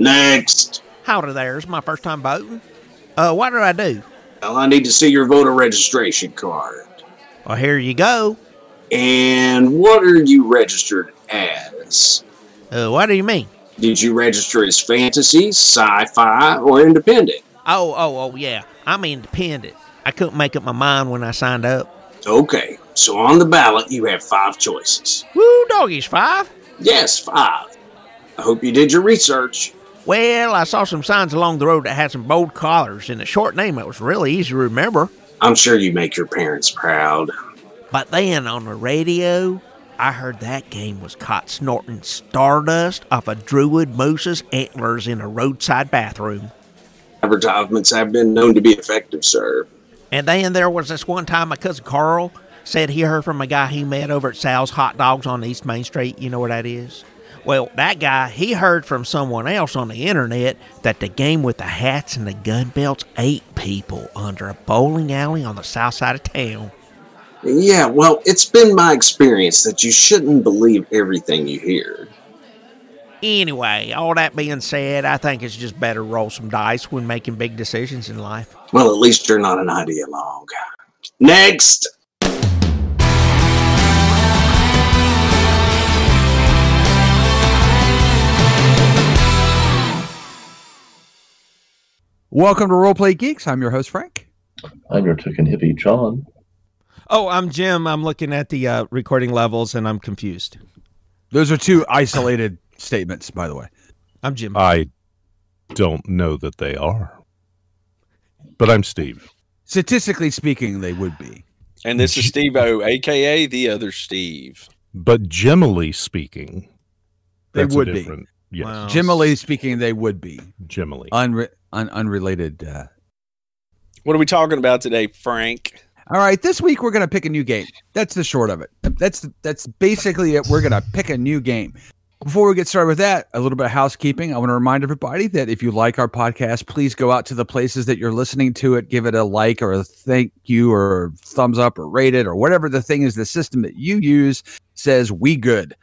Next. Howdy there. It's my first time voting. What do I do? Well, I need to see your voter registration card. Well, here you go. And what are you registered as? What do you mean? Did you register as fantasy, sci-fi, or independent? Oh, yeah. I'm independent. I couldn't make up my mind when I signed up. Okay, so on the ballot you have 5 choices. Woo, doggies, 5? Yes, 5. I hope you did your research. Well, I saw some signs along the road that had some bold colors and a short name that was really easy to remember. I'm sure you make your parents proud. But then on the radio, I heard that game was caught snorting stardust off a druid moose's antlers in a roadside bathroom. Advertisements have been known to be effective, sir. And then there was this one time my cousin Carl said he heard from a guy he met over at Sal's Hot Dogs on East Main Street. You know where that is? Well, that guy, he heard from someone else on the internet that the game with the hats and the gun belts ate people under a bowling alley on the south side of town. Yeah, well, it's been my experience that you shouldn't believe everything you hear. Anyway, all that being said, I think it's just better to roll some dice when making big decisions in life. Well, at least you're not an ideologue. Next! Welcome to Roleplay Geeks. I'm your host, Frank. I'm your token hippie, John. Oh, I'm Jim. I'm looking at the recording levels, and I'm confused. Those are 2 isolated statements, by the way. I'm Jim. I don't know that they are. But I'm Steve. Statistically speaking, they would be. And this is Steve-O, a.k.a. the other Steve. But generally speaking, they that's would a be. different, yes. Wow. Generally speaking, they would be. Generally. Unrelated. What are we talking about today, Frank? All right, this week we're going to pick a new game. That's the short of it. That's basically it. We're going to pick a new game. Before we get started with that, a little bit of housekeeping. I want to remind everybody that if you like our podcast, please go out to the places that you're listening to it, give it a like or a thank you or a thumbs up or rate it or whatever the thing is, the system that you use says we good.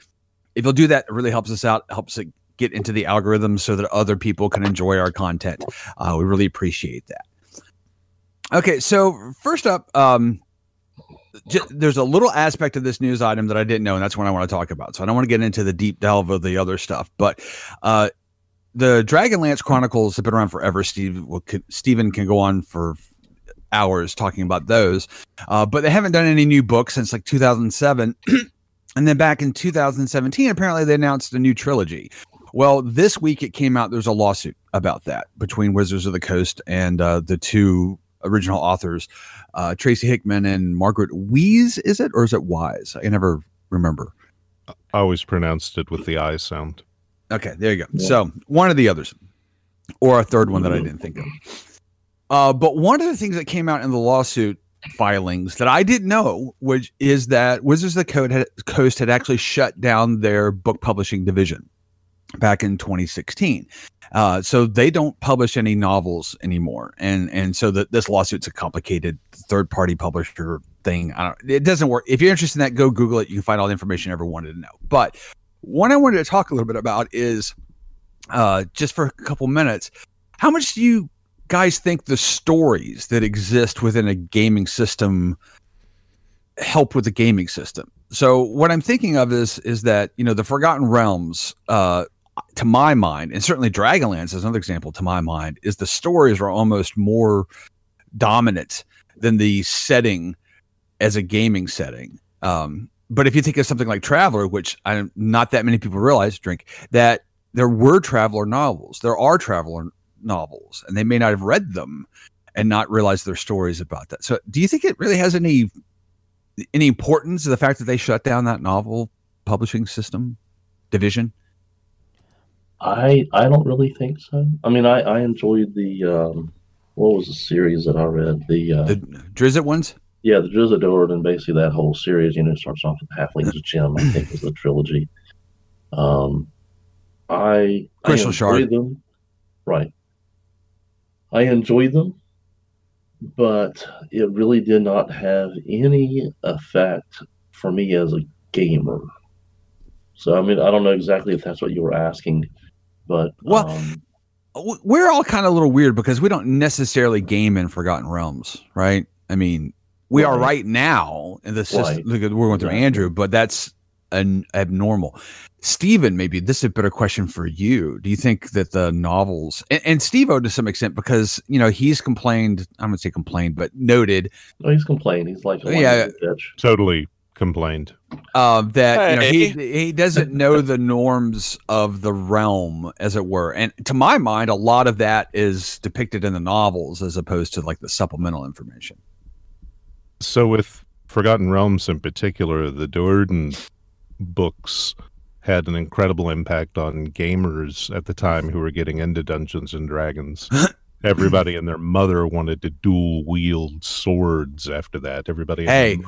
If you'll do that, it really helps us out, helps it get into the algorithm so that other people can enjoy our content. We really appreciate that. Okay, so first up, there's a little aspect of this news item that I didn't know, and that's what I want to talk about. So I don't want to get into the deep delve of the other stuff, but the Dragonlance Chronicles have been around forever. Steven can go on for hours talking about those, but they haven't done any new books since like 2007. And then back in 2017, apparently they announced a new trilogy. Well, this week it came out, there's a lawsuit about that between Wizards of the Coast and the 2 original authors, Tracy Hickman and Margaret Weise, is it? Or is it Wise? I never remember. I always pronounced it with the I sound. Okay, there you go. Yeah. So one of the others, or a third one that I didn't think of. But one of the things that came out in the lawsuit filings that I didn't know, which is that Wizards of the Coast had actually shut down their book publishing division back in 2016. So they don't publish any novels anymore. And so this lawsuit's a complicated third-party publisher thing. It doesn't work. If you're interested in that, go Google it. You can find all the information you ever wanted to know. But what I wanted to talk a little bit about is, just for a couple minutes, how much do you guys think the stories that exist within a gaming system help with the gaming system? So what I'm thinking of is that, the Forgotten Realms, to my mind, and certainly Dragonlance is another example to my mind, is the stories are almost more dominant than the setting as a gaming setting. But if you think of something like Traveler, which not that many people realize, that there were Traveler novels. There are Traveler novels, and they may not have read them and not realize their stories about that. So do you think it really has any importance to the fact that they shut down that novel publishing system division? I don't really think so. I mean, I enjoyed the what was the series that I read? The Drizzt ones? Yeah, the Drizzt Door, and basically that whole series, starts off with Halfling's Gem, I think was the trilogy. I Crystal Shard. them. Right. I enjoyed them, but it really did not have any effect for me as a gamer. So, I mean, I don't know exactly if that's what you were asking, but well, we're all kind of a little weird because we don't necessarily game in Forgotten Realms, right? I mean, we are right now in the system. Look at we're going through Andrew, but that's an abnormal. Steven, maybe this is a better question for you. Do you think that the novels and Steve-O to some extent, because he's complained, I'm gonna say complained, but noted. Oh, he's complained. He's like, bitch. Totally complained. That he doesn't know the norms of the realm, as it were. And to my mind, a lot of that is depicted in the novels as opposed to like the supplemental information. So with Forgotten Realms in particular, the Duerden books had an incredible impact on gamers at the time who were getting into Dungeons and Dragons. Everybody and their mother wanted to dual wield swords after that. Everybody. Hey,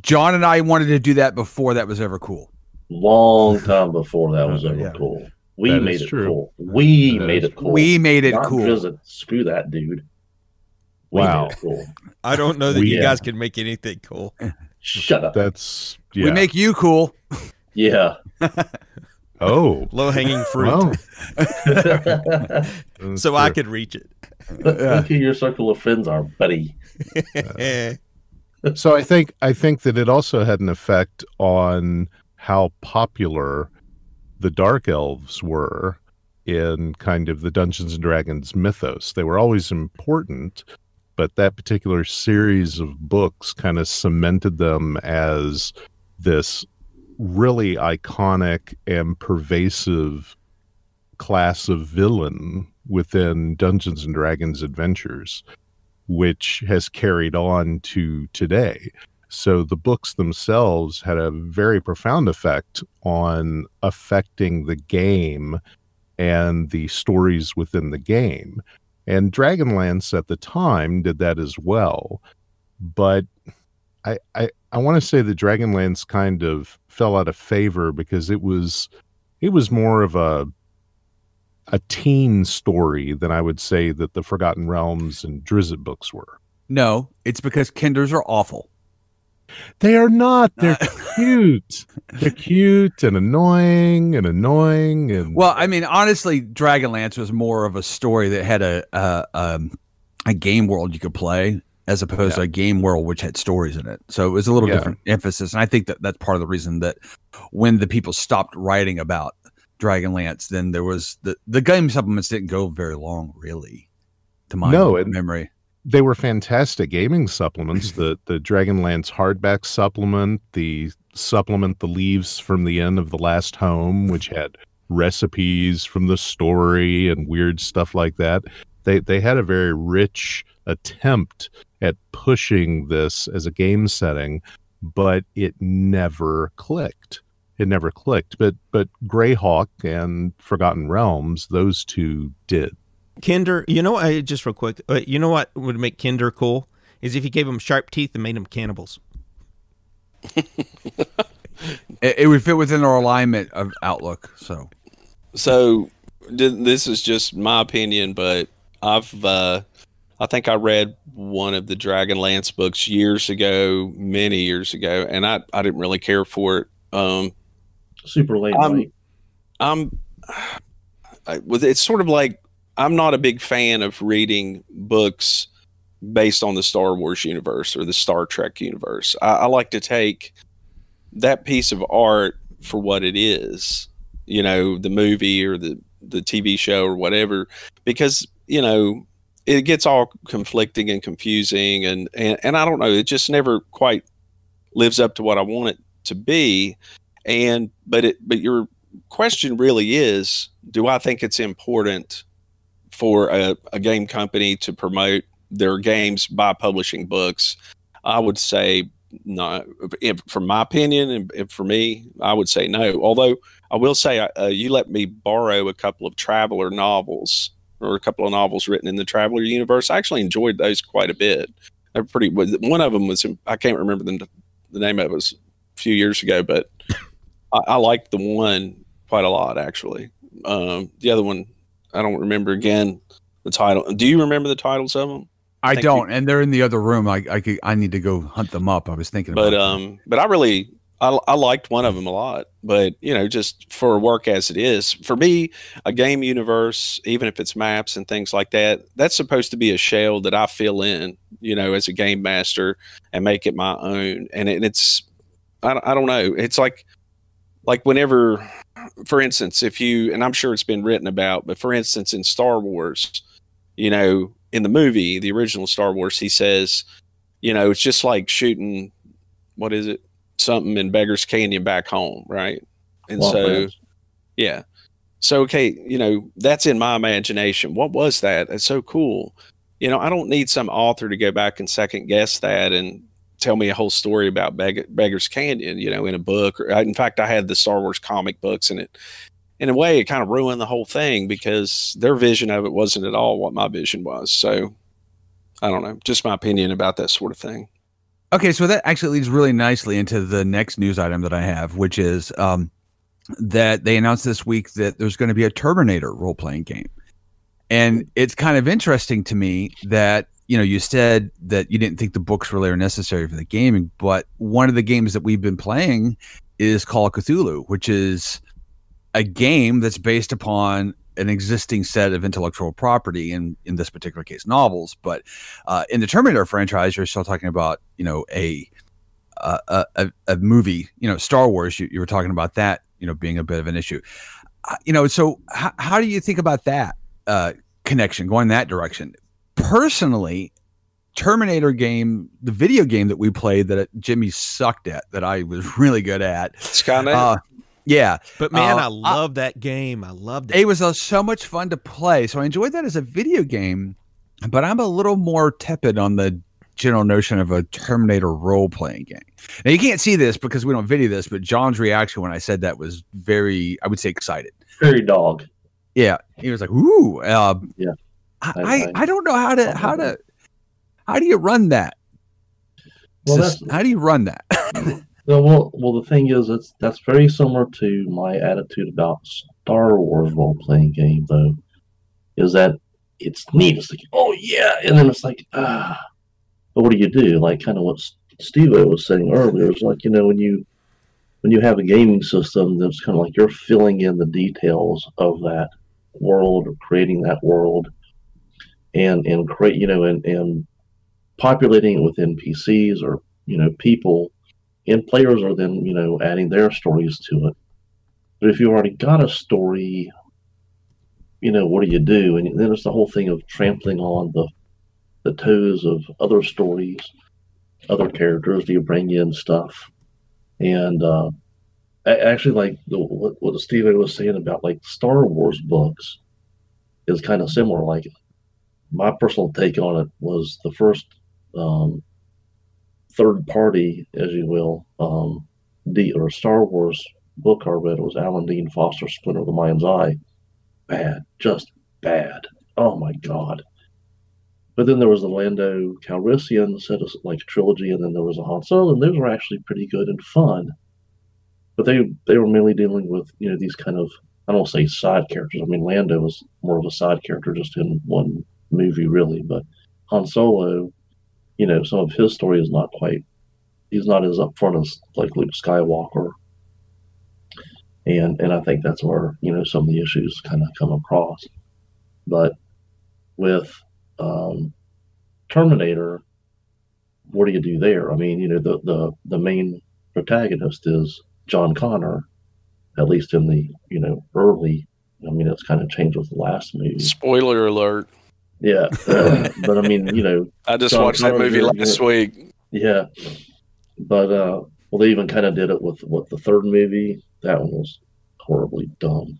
John and I wanted to do that before that was ever cool. Long time before that was ever cool. We made it cool. We made it cool. We made it Not cool. Just screw that, dude. Wow. Cool. I don't know that you guys can make anything cool. Shut up. That's we make you cool. Yeah. Oh, low-hanging fruit. So I could reach it. Look who your circle of friends are, buddy. So I think that it also had an effect on how popular the Dark Elves were in kind of the Dungeons and Dragons mythos. They were always important, but that particular series of books kind of cemented them as this really iconic and pervasive class of villain within Dungeons and Dragons adventures, which has carried on to today. So the books themselves had a very profound effect on affecting the game and the stories within the game. And Dragonlance at the time did that as well. But I want to say that Dragonlance kind of fell out of favor because it was more of a teen story than I would say that the Forgotten Realms and Drizzt books were. No, it's because Kinders are awful. They are not. They're cute. They're cute and annoying and well, I mean, honestly, Dragonlance was more of a story that had a game world you could play as opposed to a game world which had stories in it. So it was a little different emphasis, and I think that that's part of the reason that when the people stopped writing about Dragonlance, then there was the game supplements didn't go very long, really, to my memory. They were fantastic gaming supplements. The Dragonlance hardback supplement, the supplement The Leaves from the End of the Last Home, which had recipes from the story and weird stuff like that. They had a very rich attempt at pushing this as a game setting, but it never clicked. It never clicked. But Greyhawk and Forgotten Realms, those two did. Kinder, just real quick, you know what would make Kinder cool? Is if you gave them sharp teeth and made them cannibals. It would fit within our alignment of outlook. So this is just my opinion, but I think I read one of the Dragonlance books many years ago, and I didn't really care for it. Super late. It's sort of like, I'm not a big fan of reading books based on the Star Wars universe or the Star Trek universe. I like to take that piece of art for what it is, the movie or the TV show or whatever, because, it gets all conflicting and confusing and I don't know, it just never quite lives up to what I want it to be. But your question really is, do I think it's important for a game company to promote their games by publishing books? I would say no. From my opinion, and for me, I would say no. Although I will say, you let me borrow a couple of Traveller novels, or a couple of novels written in the Traveller universe. I actually enjoyed those quite a bit. They're pretty. One of them was, I can't remember the name of it, was a few years ago, but I liked the one quite a lot, actually. The other one, I don't remember again the title. Do you remember the titles of them? I don't, and they're in the other room. I need to go hunt them up. I was thinking about but I really I liked one of them a lot, but you know, just for work as it is, for me, a game universe, even if it's maps and things like that, that's supposed to be a shell that I fill in, you know, as a game master and make it my own. And it's, I don't know, it's like whenever, for instance, if you, and I'm sure it's been written about, but for instance, in Star Wars, you know, in the movie, the original Star Wars, he says, you know, it's just like shooting, what is it? Something in Beggar's Canyon back home, right? And so, yeah. So, okay, you know, that's in my imagination. What was that? That's so cool. You know, I don't need some author to go back and second guess that and tell me a whole story about Beggar's Canyon, you know, in a book. Or, in fact, I had the Star Wars comic books, and it, in a way, it kind of ruined the whole thing because their vision of it wasn't at all what my vision was. So, I don't know, just my opinion about that sort of thing. Okay, so that actually leads really nicely into the next news item that I have, which is that they announced this week that there's going to be a Terminator role-playing game. And it's kind of interesting to me that, you know, you said that you didn't think the books really are necessary for the gaming, but one of the games that we've been playing is Call of Cthulhu, which is a game that's based upon an existing set of intellectual property, in this particular case, novels. But in the Terminator franchise, you're still talking about, you know, a movie, you know, Star Wars. You were talking about that, you know, being a bit of an issue. You know, so how do you think about that connection, going that direction? Personally, Terminator game, the video game that we played that Jimmy sucked at, that I was really good at. Skynet. Yeah. But man, I love that game. I loved it. It was so much fun to play. So I enjoyed that as a video game, but I'm a little more tepid on the general notion of a Terminator role-playing game. Now, you can't see this because we don't video this, but John's reaction when I said that was very, I would say, excited. Very dog. Yeah. He was like, ooh. Yeah. I don't know how do you run that? Well, how do you run that? Well, the thing is, that's very similar to my attitude about Star Wars role-playing game, though, is that it's neat. It's like, oh, yeah. And then it's like, but what do you do? Like kind of what Steve-O was saying earlier. It's like, you know, when you have a gaming system that's kind of like you're filling in the details of that world, or creating that world, and create, you know, and populating it with NPCs or, you know, people. And players are then, you know, adding their stories to it. But if you've already got a story, you know, what do you do? And then it's the whole thing of trampling on the toes of other stories, other characters. Do you bring in stuff? And actually, like what Steve was saying about like Star Wars books is kind of similar. Like my personal take on it was the first third party, as you will, or Star Wars book I read was Alan Dean Foster's Splinter of the Mind's Eye. Bad, just bad. Oh my God. But then there was the Lando Calrissian set of like trilogy, and then there was a Han Solo, and those were actually pretty good and fun. But they were mainly dealing with, you know, these kind of, I don't want to say side characters. I mean, Lando was more of a side character just in one movie, really. But Han Solo, you know, some of his story is not quite, he's not as upfront as like Luke Skywalker. And I think that's where, you know, some of the issues kind of come across. But with Terminator, what do you do there? I mean, you know, the main protagonist is John Connor, at least in the, you know, early, I mean, it's kind of changed with the last movie. Spoiler alert. Yeah, but I mean, you know, I just watched that movie last week. Yeah, but well, they even kind of did it with the third movie. That one was horribly dumb.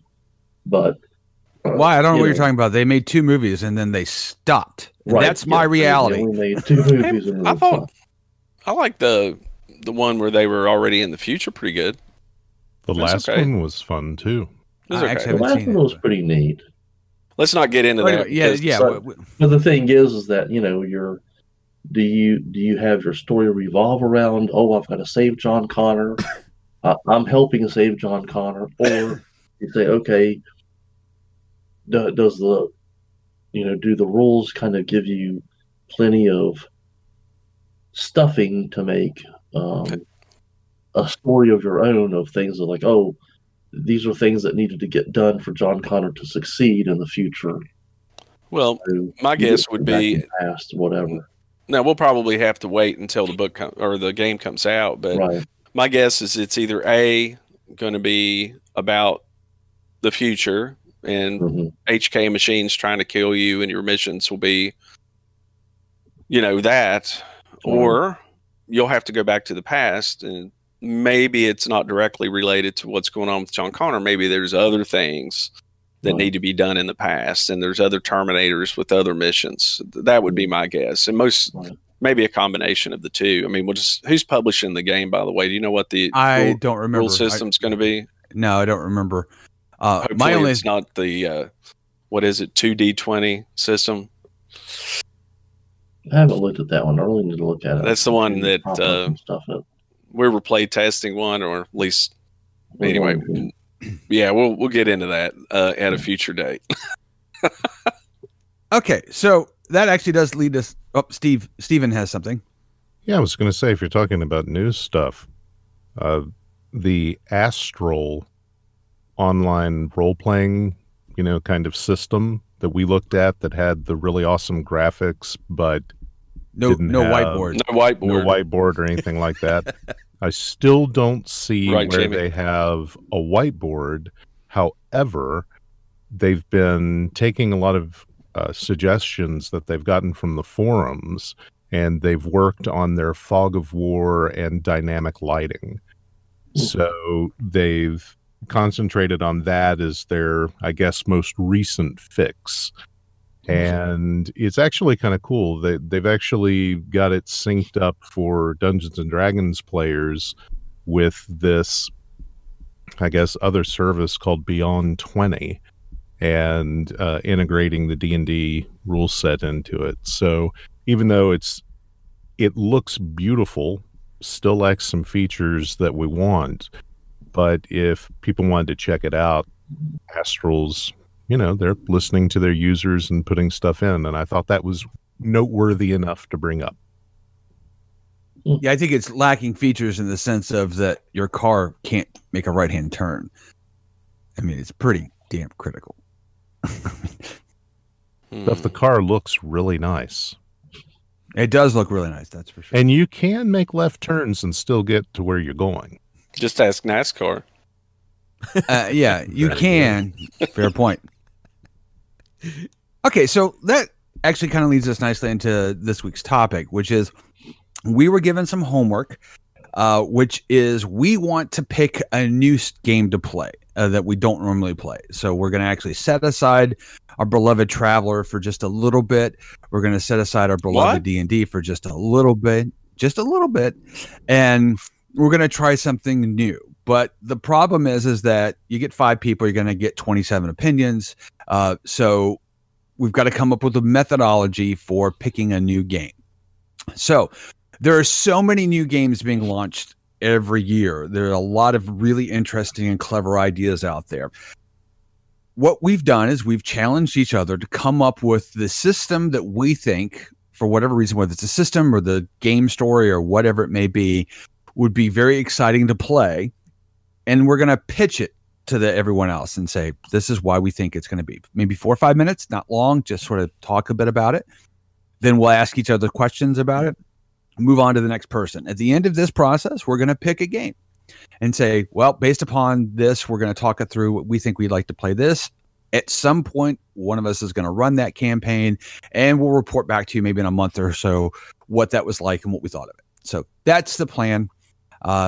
But why? I don't know what you're talking about. They made 2 movies and then they stopped. Right. That's my reality. They made 2 movies. And I thought I liked the one where they were already in the future pretty good. The last one was fun too. The last one was pretty neat. Let's not get into that. Yeah. But the thing is that, you know, do you have your story revolve around, oh, I've got to save John Connor, I'm helping save John Connor, or you say, okay, does the, you know, do the rules kind of give you plenty of stuffing to make a story of your own of things that like, oh, these are things that needed to get done for John Connor to succeed in the future. Well, So my you guess get would back be in the past, whatever. now we'll probably have to wait until the book or the game comes out, but Right. my guess is it's either A, going to be about the future and hmm HK machines trying to kill you, and your missions will be, you know, that, or you'll have to go back to the past, and maybe it's not directly related to what's going on with John Connor. Maybe there's other things that need to be done in the past, and there's other Terminators with other missions. That would be my guess, and maybe a combination of the two. I mean, who's publishing the game, by the way? Do you know what the don't remember. rule system's going to be? No, I don't remember. Hopefully it's not the what is it, 2D20 system? I haven't looked at that one. I really need to look at it. That's the one that stuff we were play testing one, or at least anyway. Yeah, we'll get into that at a future date. Okay, so that actually does lead us. Oh, Steven has something. Yeah, I was going to say, if you're talking about news stuff, the Astral online role-playing, kind of system that we looked at that had the really awesome graphics, but no whiteboard, no whiteboard or anything like that. I still don't see where Jamie. they have a whiteboard. However, they've been taking a lot of suggestions that they've gotten from the forums, and they've worked on their fog of war and dynamic lighting. So they've concentrated on that as their, I guess, most recent fix. And it's actually kind of cool. They've actually got it synced up for Dungeons and Dragons players with this, I guess, other service called Beyond 20, and integrating the D&D rule set into it. So even though it looks beautiful, still lacks some features that we want. But if people wanted to check it out, Astral's, they're listening to their users and putting stuff in. And I thought that was noteworthy enough to bring up. Yeah, I think it's lacking features in the sense of that your car can't make a right-hand turn. I mean, it's pretty damn critical. But the car looks really nice. It does look really nice, that's for sure. And you can make left turns and still get to where you're going. Just ask NASCAR. Yeah, you can. Fair point. Okay, so that actually kind of leads us nicely into this week's topic, which is we were given some homework, which is we want to pick a new game to play that we don't normally play. So we're going to actually set aside our beloved Traveler for just a little bit. We're going to set aside our beloved D&D for just a little bit, and we're going to try something new. But the problem is that you get 5 people, you're going to get 27 opinions. So we've got to come up with a methodology for picking a new game. So there are so many new games being launched every year. There are a lot of really interesting and clever ideas out there. What we've done is we've challenged each other to come up with the system that we think, for whatever reason, whether it's a system or the game story or whatever it may be, would be very exciting to play. And we're going to pitch it to everyone else and say, this is why we think it's going to be. Maybe 4 or 5 minutes, not long, just sort of talk a bit about it. Then we'll ask each other questions about it, move on to the next person. At the end of this process, we're going to pick a game and say, well, based upon this, we're going to talk it through. We think we'd like to play this. At some point, one of us is going to run that campaign, and we'll report back to you maybe in a month or so what that was like and what we thought of it. So that's the plan.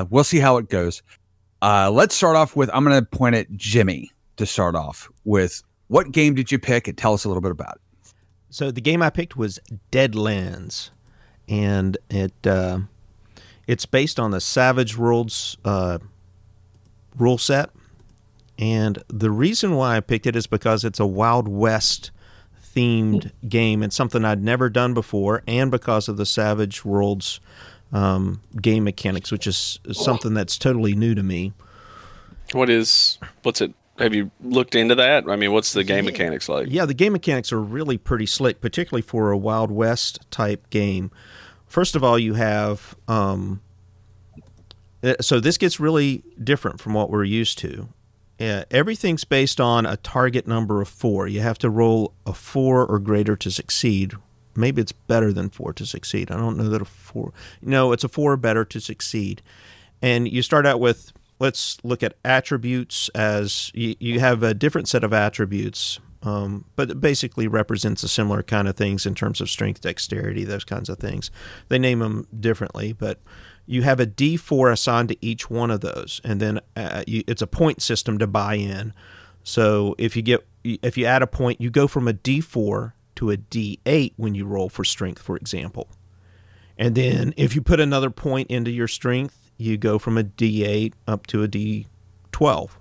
We'll see how it goes. Let's start off with, I'm going to point at Jimmy to start off with. What game did you pick, and tell us a little bit about it? So the game I picked was Deadlands, and it's based on the Savage Worlds rule set. And the reason why I picked it is because it's a Wild West themed game. It's something I'd never done before, and because of the Savage Worlds game mechanics, which is something that's totally new to me. What's it? Have you looked into that? I mean, what's the game mechanics like? Yeah, the game mechanics are really pretty slick, particularly for a Wild West type game. First of all, you have So this gets really different from what we're used to. Everything's based on a target number of 4. You have to roll a 4 or greater to succeed. Maybe it's better than 4 to succeed. I don't know that a 4. No, it's a 4 or better to succeed. And you start out with, let's look at attributes as you have a different set of attributes, but it basically represents a similar kind of things in terms of strength, dexterity, those kinds of things. They name them differently, but you have a D4 assigned to each one of those, and then it's a point system to buy in. So if you add a point, you go from a D4 to a D8 when you roll for strength, for example. And then if you put another point into your strength, you go from a D8 up to a D12.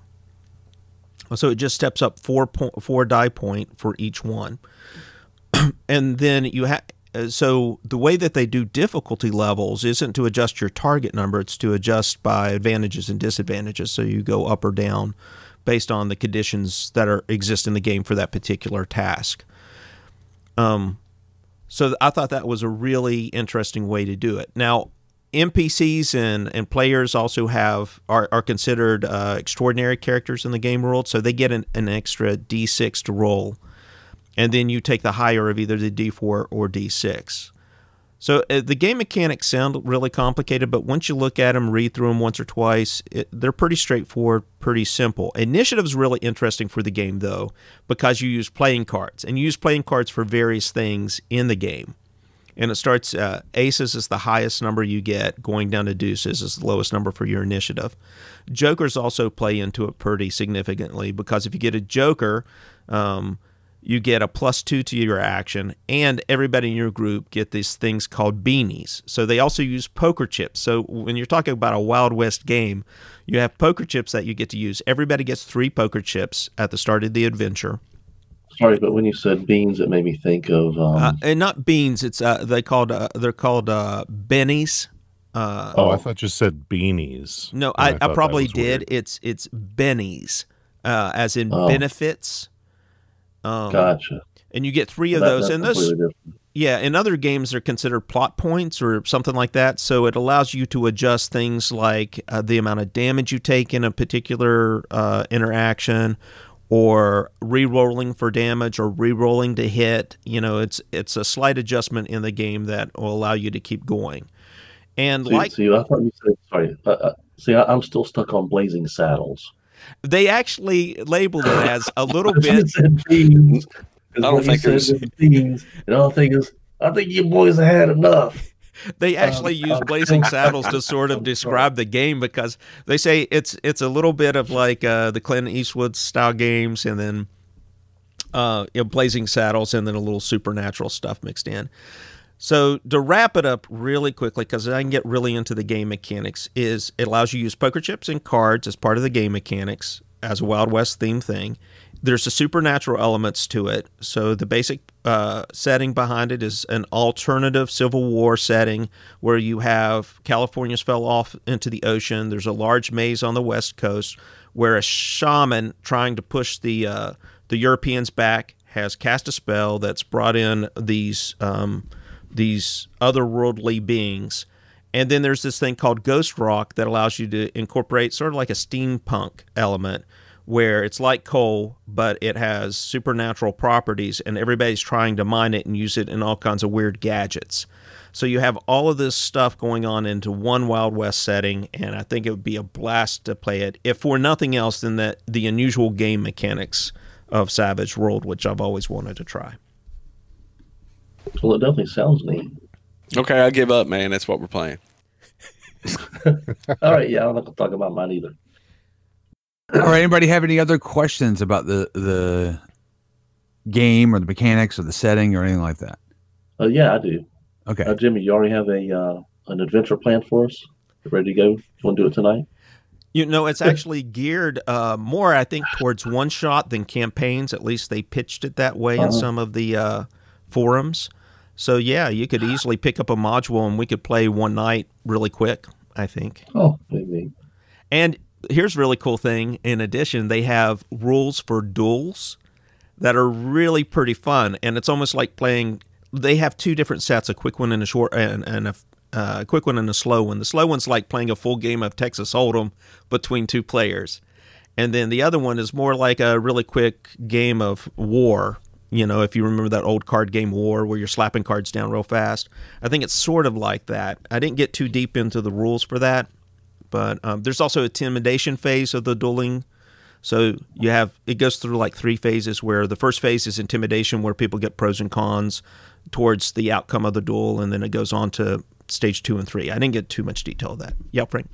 So it just steps up 4 die point for each one. And then you have. So the way that they do difficulty levels isn't to adjust your target number, it's to adjust by advantages and disadvantages. So you go up or down based on the conditions that exist in the game for that particular task. So I thought that was a really interesting way to do it. Now, NPCs and players also are considered extraordinary characters in the game world, so they get an extra D6 to roll. And then you take the higher of either the D4 or D6. So the game mechanics sound really complicated, but once you look at them, read through them once or twice, they're pretty straightforward, pretty simple. Initiative's really interesting for the game, though, because you use playing cards. And you use playing cards for various things in the game. And it starts, aces is the highest number you get, going down to deuces is the lowest number for your initiative. Jokers also play into it pretty significantly, because if you get a joker, you get a +2 to your action, and everybody in your group get these things called beanies. So they also use poker chips. So when you're talking about a Wild West game, you have poker chips that you get to use. Everybody gets 3 poker chips at the start of the adventure. Sorry, but when you said beans, it made me think of and not beans. It's they're called bennies. I thought you said beanies. No, I probably did. Weird. It's bennies, as in benefits. Gotcha. And you get 3 of those, and those, yeah, in other games they're considered plot points or something like that. So it allows you to adjust things like the amount of damage you take in a particular interaction, or re-rolling for damage, or re-rolling to hit. You know, it's a slight adjustment in the game that will allow you to keep going. And I thought you said sorry. I'm still stuck on Blazing Saddles. They actually labeled it as a little bit. I don't think it's beans. And all I think is, I think you boys have had enough. They actually use Blazing Saddles to sort of describe the game, because they say it's a little bit of like the Clint Eastwood style games, and then Blazing Saddles, and then a little supernatural stuff mixed in. So to wrap it up really quickly, because I can get really into the game mechanics, is it allows you to use poker chips and cards as part of the game mechanics as a Wild West themed thing. There's the supernatural elements to it. So the basic setting behind it is an alternative Civil War setting where you have California's fell off into the ocean. There's a large maze on the West Coast where a shaman trying to push the Europeans back has cast a spell that's brought in these otherworldly beings. And then there's this thing called Ghost Rock that allows you to incorporate sort of like a steampunk element, where it's like coal, but it has supernatural properties, and everybody's trying to mine it and use it in all kinds of weird gadgets. So you have all of this stuff going on into one Wild West setting, and I think it would be a blast to play it, if for nothing else than the unusual game mechanics of Savage World, which I've always wanted to try. Well, it definitely sounds neat. Okay, I give up, man. That's what we're playing. All right, yeah, I'm not going to talk about mine either. All right, anybody have any other questions about the game or the mechanics or the setting or anything like that? Yeah, I do. Okay. Jimmy, you already have an adventure planned for us? You ready to go? You want to do it tonight? You know, it's actually geared more, I think, towards one-shot than campaigns. At least they pitched it that way in some of the forums. So, yeah, you could easily pick up a module and we could play one night really quick, I think. Oh, maybe. And here's a really cool thing. In addition, they have rules for duels that are really pretty fun. And it's almost like playing – they have 2 different sets, a quick one and a short and a quick one and a slow one. The slow one's like playing a full game of Texas Hold'em between two players. And then the other one is more like a really quick game of War. You know, if you remember that old card game War where you're slapping cards down real fast. I think it's sort of like that. I didn't get too deep into the rules for that. But there's also a intimidation phase of the dueling. So it goes through like 3 phases, where the first phase is intimidation, where people get pros and cons towards the outcome of the duel, and then it goes on to stage 2 and 3. I didn't get too much detail of that. Yeah, Frank.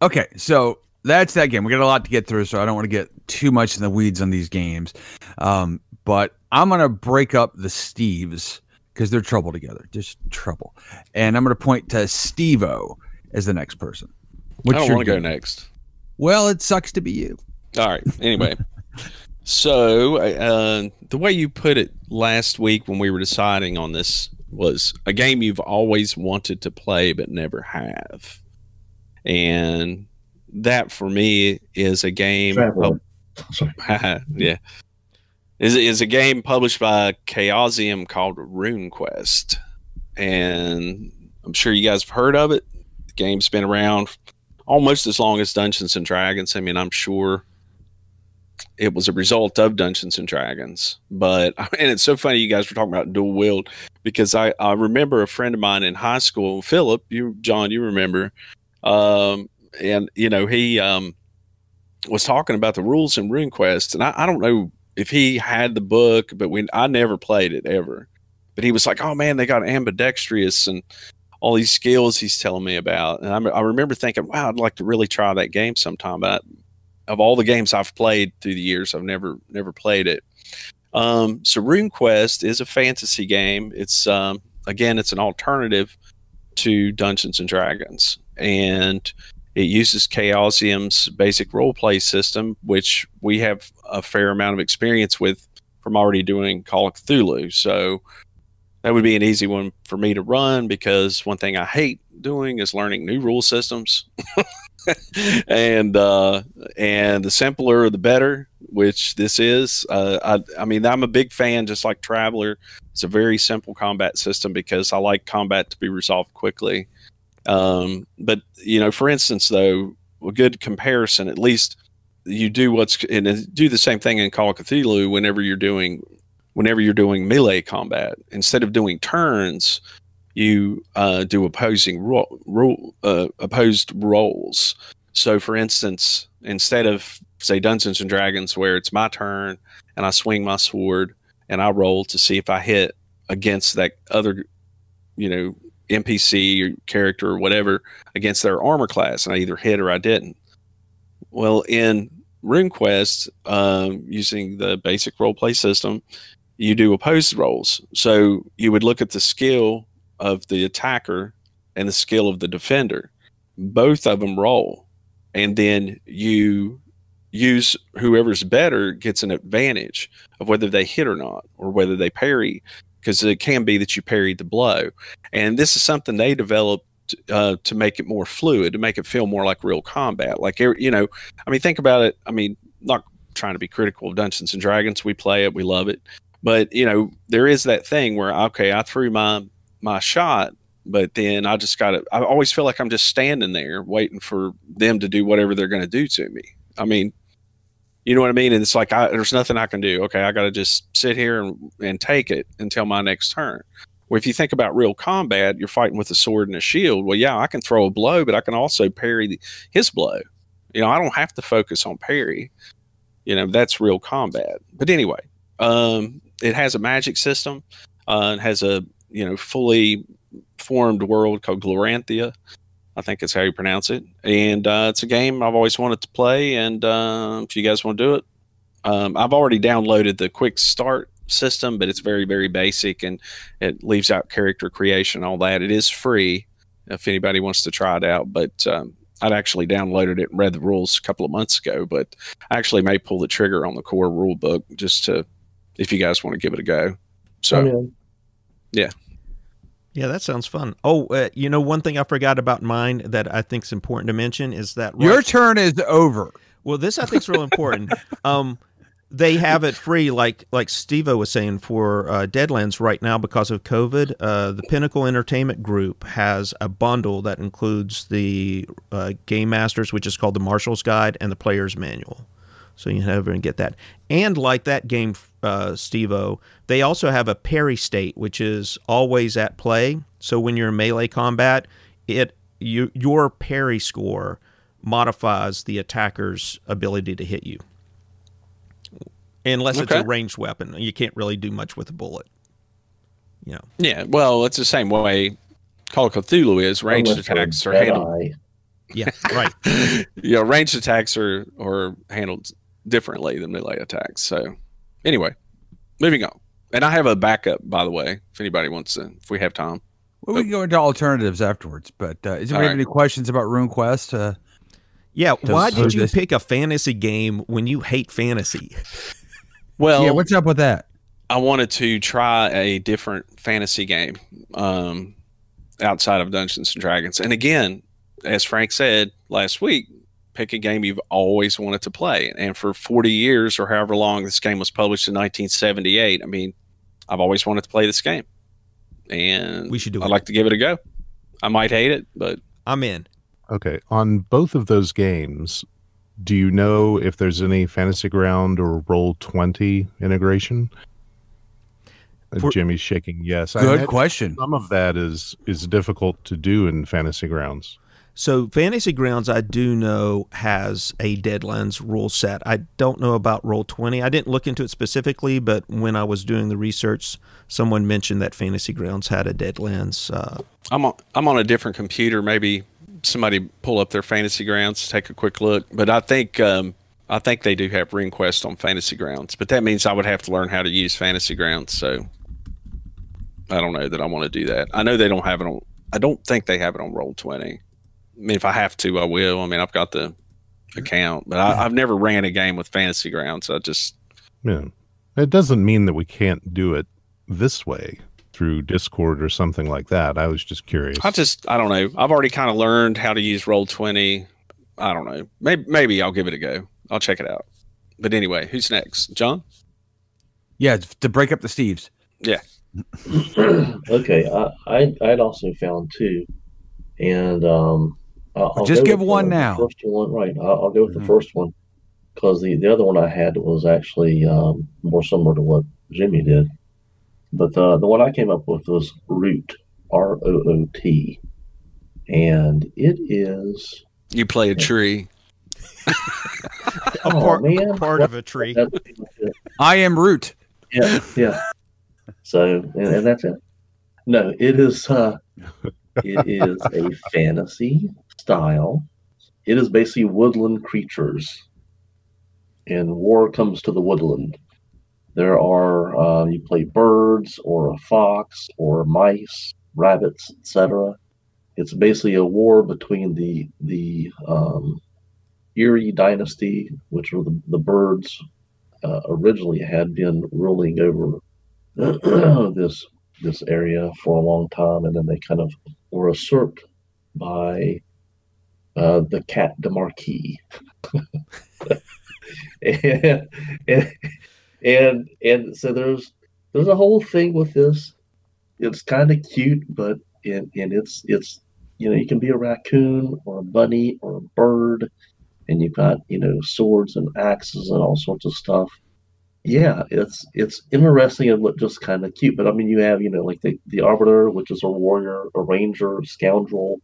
Okay, so that's that game. We got a lot to get through, so I don't want to get too much in the weeds on these games. But I'm going to break up the Steves because they're trouble together, just trouble. And I'm going to point to Steve-O as the next person. I don't want to go next. Well, it sucks to be you. All right. Anyway, so the way you put it last week when we were deciding on this was a game you've always wanted to play but never have. And that for me is a game. Yeah. Is a game published by Chaosium called RuneQuest. And I'm sure you guys have heard of it. The game's been around almost as long as Dungeons and Dragons. I mean, I'm sure it was a result of Dungeons and Dragons. But, and it's so funny you guys were talking about dual wield, because I remember a friend of mine in high school, Philip, John, you remember, and you know, he was talking about the rules in RuneQuest, and I don't know if he had the book, but I never played it ever. But he was like, "Oh man, they got ambidextrous and all these skills he's telling me about." And I remember thinking, "Wow, I'd like to really try that game sometime." But of all the games I've played through the years, I've never played it. So RuneQuest is a fantasy game. It's again, it's an alternative to Dungeons and Dragons, and it uses Chaosium's basic role play system, which we have a fair amount of experience with from already doing Call of Cthulhu. So that would be an easy one for me to run, because one thing I hate doing is learning new rule systems. and the simpler the better, which this is. I mean, I'm a big fan, just like Traveler. It's a very simple combat system because I like combat to be resolved quickly. But you know, for instance, though, a good comparison, at least you do do the same thing in Call of Cthulhu whenever you're doing melee combat. Instead of doing turns, you do opposed rolls. So, for instance, instead of, say, Dungeons and Dragons, where it's my turn and I swing my sword and I roll to see if I hit against that other, you know, NPC or character or whatever against their armor class, and I either hit or I didn't. Well, in RuneQuest, using the basic roleplay system, you do opposed rolls. So you would look at the skill of the attacker and the skill of the defender. Both of them roll, and then you use whoever's better gets an advantage of whether they hit or not, or whether they parry, because it can be that you parried the blow. And this is something they developed to make it more fluid, to make it feel more like real combat. Like, you know, I mean, think about it. I mean, not trying to be critical of Dungeons and Dragons. We play it, we love it. But, you know, there is that thing where, okay, I threw my shot, but then I always feel like I'm just standing there waiting for them to do whatever they're going to do to me. I mean, you know what I mean? And it's like, there's nothing I can do. Okay, I got to just sit here and take it until my next turn. Well, if you think about real combat, you're fighting with a sword and a shield. Well, yeah, I can throw a blow, but I can also parry his blow. You know, I don't have to focus on parry. You know, that's real combat. But anyway, it has a magic system. It has a, you know, fully formed world called Gloranthia. I think that's how you pronounce it. And it's a game I've always wanted to play. And if you guys want to do it, I've already downloaded the quick start system, but it's very, very basic, and it leaves out character creation, all that. It is free if anybody wants to try it out. But I'd actually downloaded it and read the rules a couple of months ago. But I actually may pull the trigger on the core rule book just to, if you guys want to give it a go. So, yeah. Yeah, that sounds fun. Oh, you know, one thing I forgot about mine that I think is important to mention is that your turn is over. Well, this I think is real important. they have it free, like Steve-O was saying, for Deadlands right now because of COVID. The Pinnacle Entertainment Group has a bundle that includes the Game Masters, which is called the Marshal's Guide, and the Player's Manual. So you can head over and get that. And like that game, Steve-O, they also have a parry state, which is always at play. So when you're in melee combat, your parry score modifies the attacker's ability to hit you. Unless it's a ranged weapon. You can't really do much with a bullet. You know. Yeah, well, it's the same way Call of Cthulhu is. Ranged attacks are handled. Yeah, right. Yeah, ranged attacks are handled differently than melee attacks. So anyway, moving on. And I have a backup, by the way, if anybody wants to, if we have time. Well, we can go into alternatives afterwards, but is there any questions about RuneQuest? Yeah, why did you pick a fantasy game when you hate fantasy? Well, yeah, what's up with that? I wanted to try a different fantasy game outside of Dungeons and Dragons. And again, as Frank said last week, pick a game you've always wanted to play. And for 40 years or however long this game was published in 1978, I mean, I've always wanted to play this game. And we should do it. I'd like to give it a go. I might hate it, but I'm in. Okay. On both of those games, do you know if there's any Fantasy Ground or Roll20 integration? Jimmy's shaking yes. Good question. Some of that is difficult to do in Fantasy Grounds. So Fantasy Grounds, I do know, has a Deadlands rule set. I don't know about Roll20. I didn't look into it specifically, but when I was doing the research, someone mentioned that Fantasy Grounds had a Deadlands. I'm on a different computer. Maybe somebody pull up their Fantasy Grounds, take a quick look. But I think they do have RuneQuest on Fantasy Grounds. But that means I would have to learn how to use Fantasy Grounds. So I don't know that I want to do that. I know they don't have it on. I don't think they have it on Roll20. I mean, if I have to, I will. I mean, I've got the account, but I've never ran a game with Fantasy Grounds. Yeah. It doesn't mean that we can't do it this way through Discord or something like that. I was just curious. I don't know. I've already kind of learned how to use Roll20. I don't know. Maybe I'll give it a go. I'll check it out. But anyway, who's next? John? Yeah, to break up the Steves. Yeah. Okay. I'd also found two. And I'll just give one now. First one, right? I'll go with the first one because the other one I had was actually more similar to what Jimmy did. But the one I came up with was Root, ROOT, and it is. You play a tree. a part of a tree. I am Root. Yeah. So and that's it. No, it is. It is a fantasy style. It is basically woodland creatures. And war comes to the woodland. There are, you play birds or a fox or mice, rabbits, etc. It's basically a war between the Erie dynasty, which were the birds originally had been ruling over this area for a long time, and then they kind of were usurped by the Cat de Marquis. and so there's a whole thing with this. It's kind of cute, but it's you can be a raccoon or a bunny or a bird, and you've got swords and axes and all sorts of stuff. Yeah, it's interesting and look just kind of cute. But I mean, you have like the arbiter, which is a warrior, a ranger, scoundrel,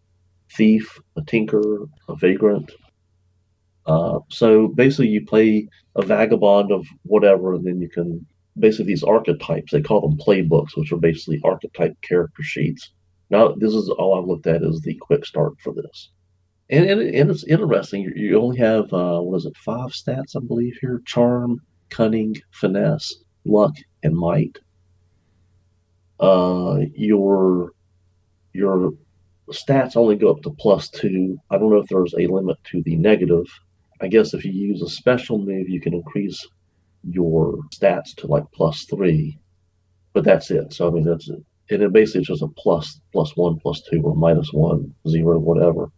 thief, a tinker, a vagrant. So basically, you play a vagabond of whatever, and then you can basically these archetypes. They call them playbooks, which are basically archetype character sheets. Now, this is all I've looked at is the quick start for this, and it's interesting. You only have 5 stats, I believe here: charm, cunning, finesse, luck, and might. Your stats only go up to +2. I don't know if there's a limit to the negative. I guess if you use a special move, you can increase your stats to like +3. But that's it. So I mean that's it. And it basically just a plus, +1, +2, or -1, 0, whatever.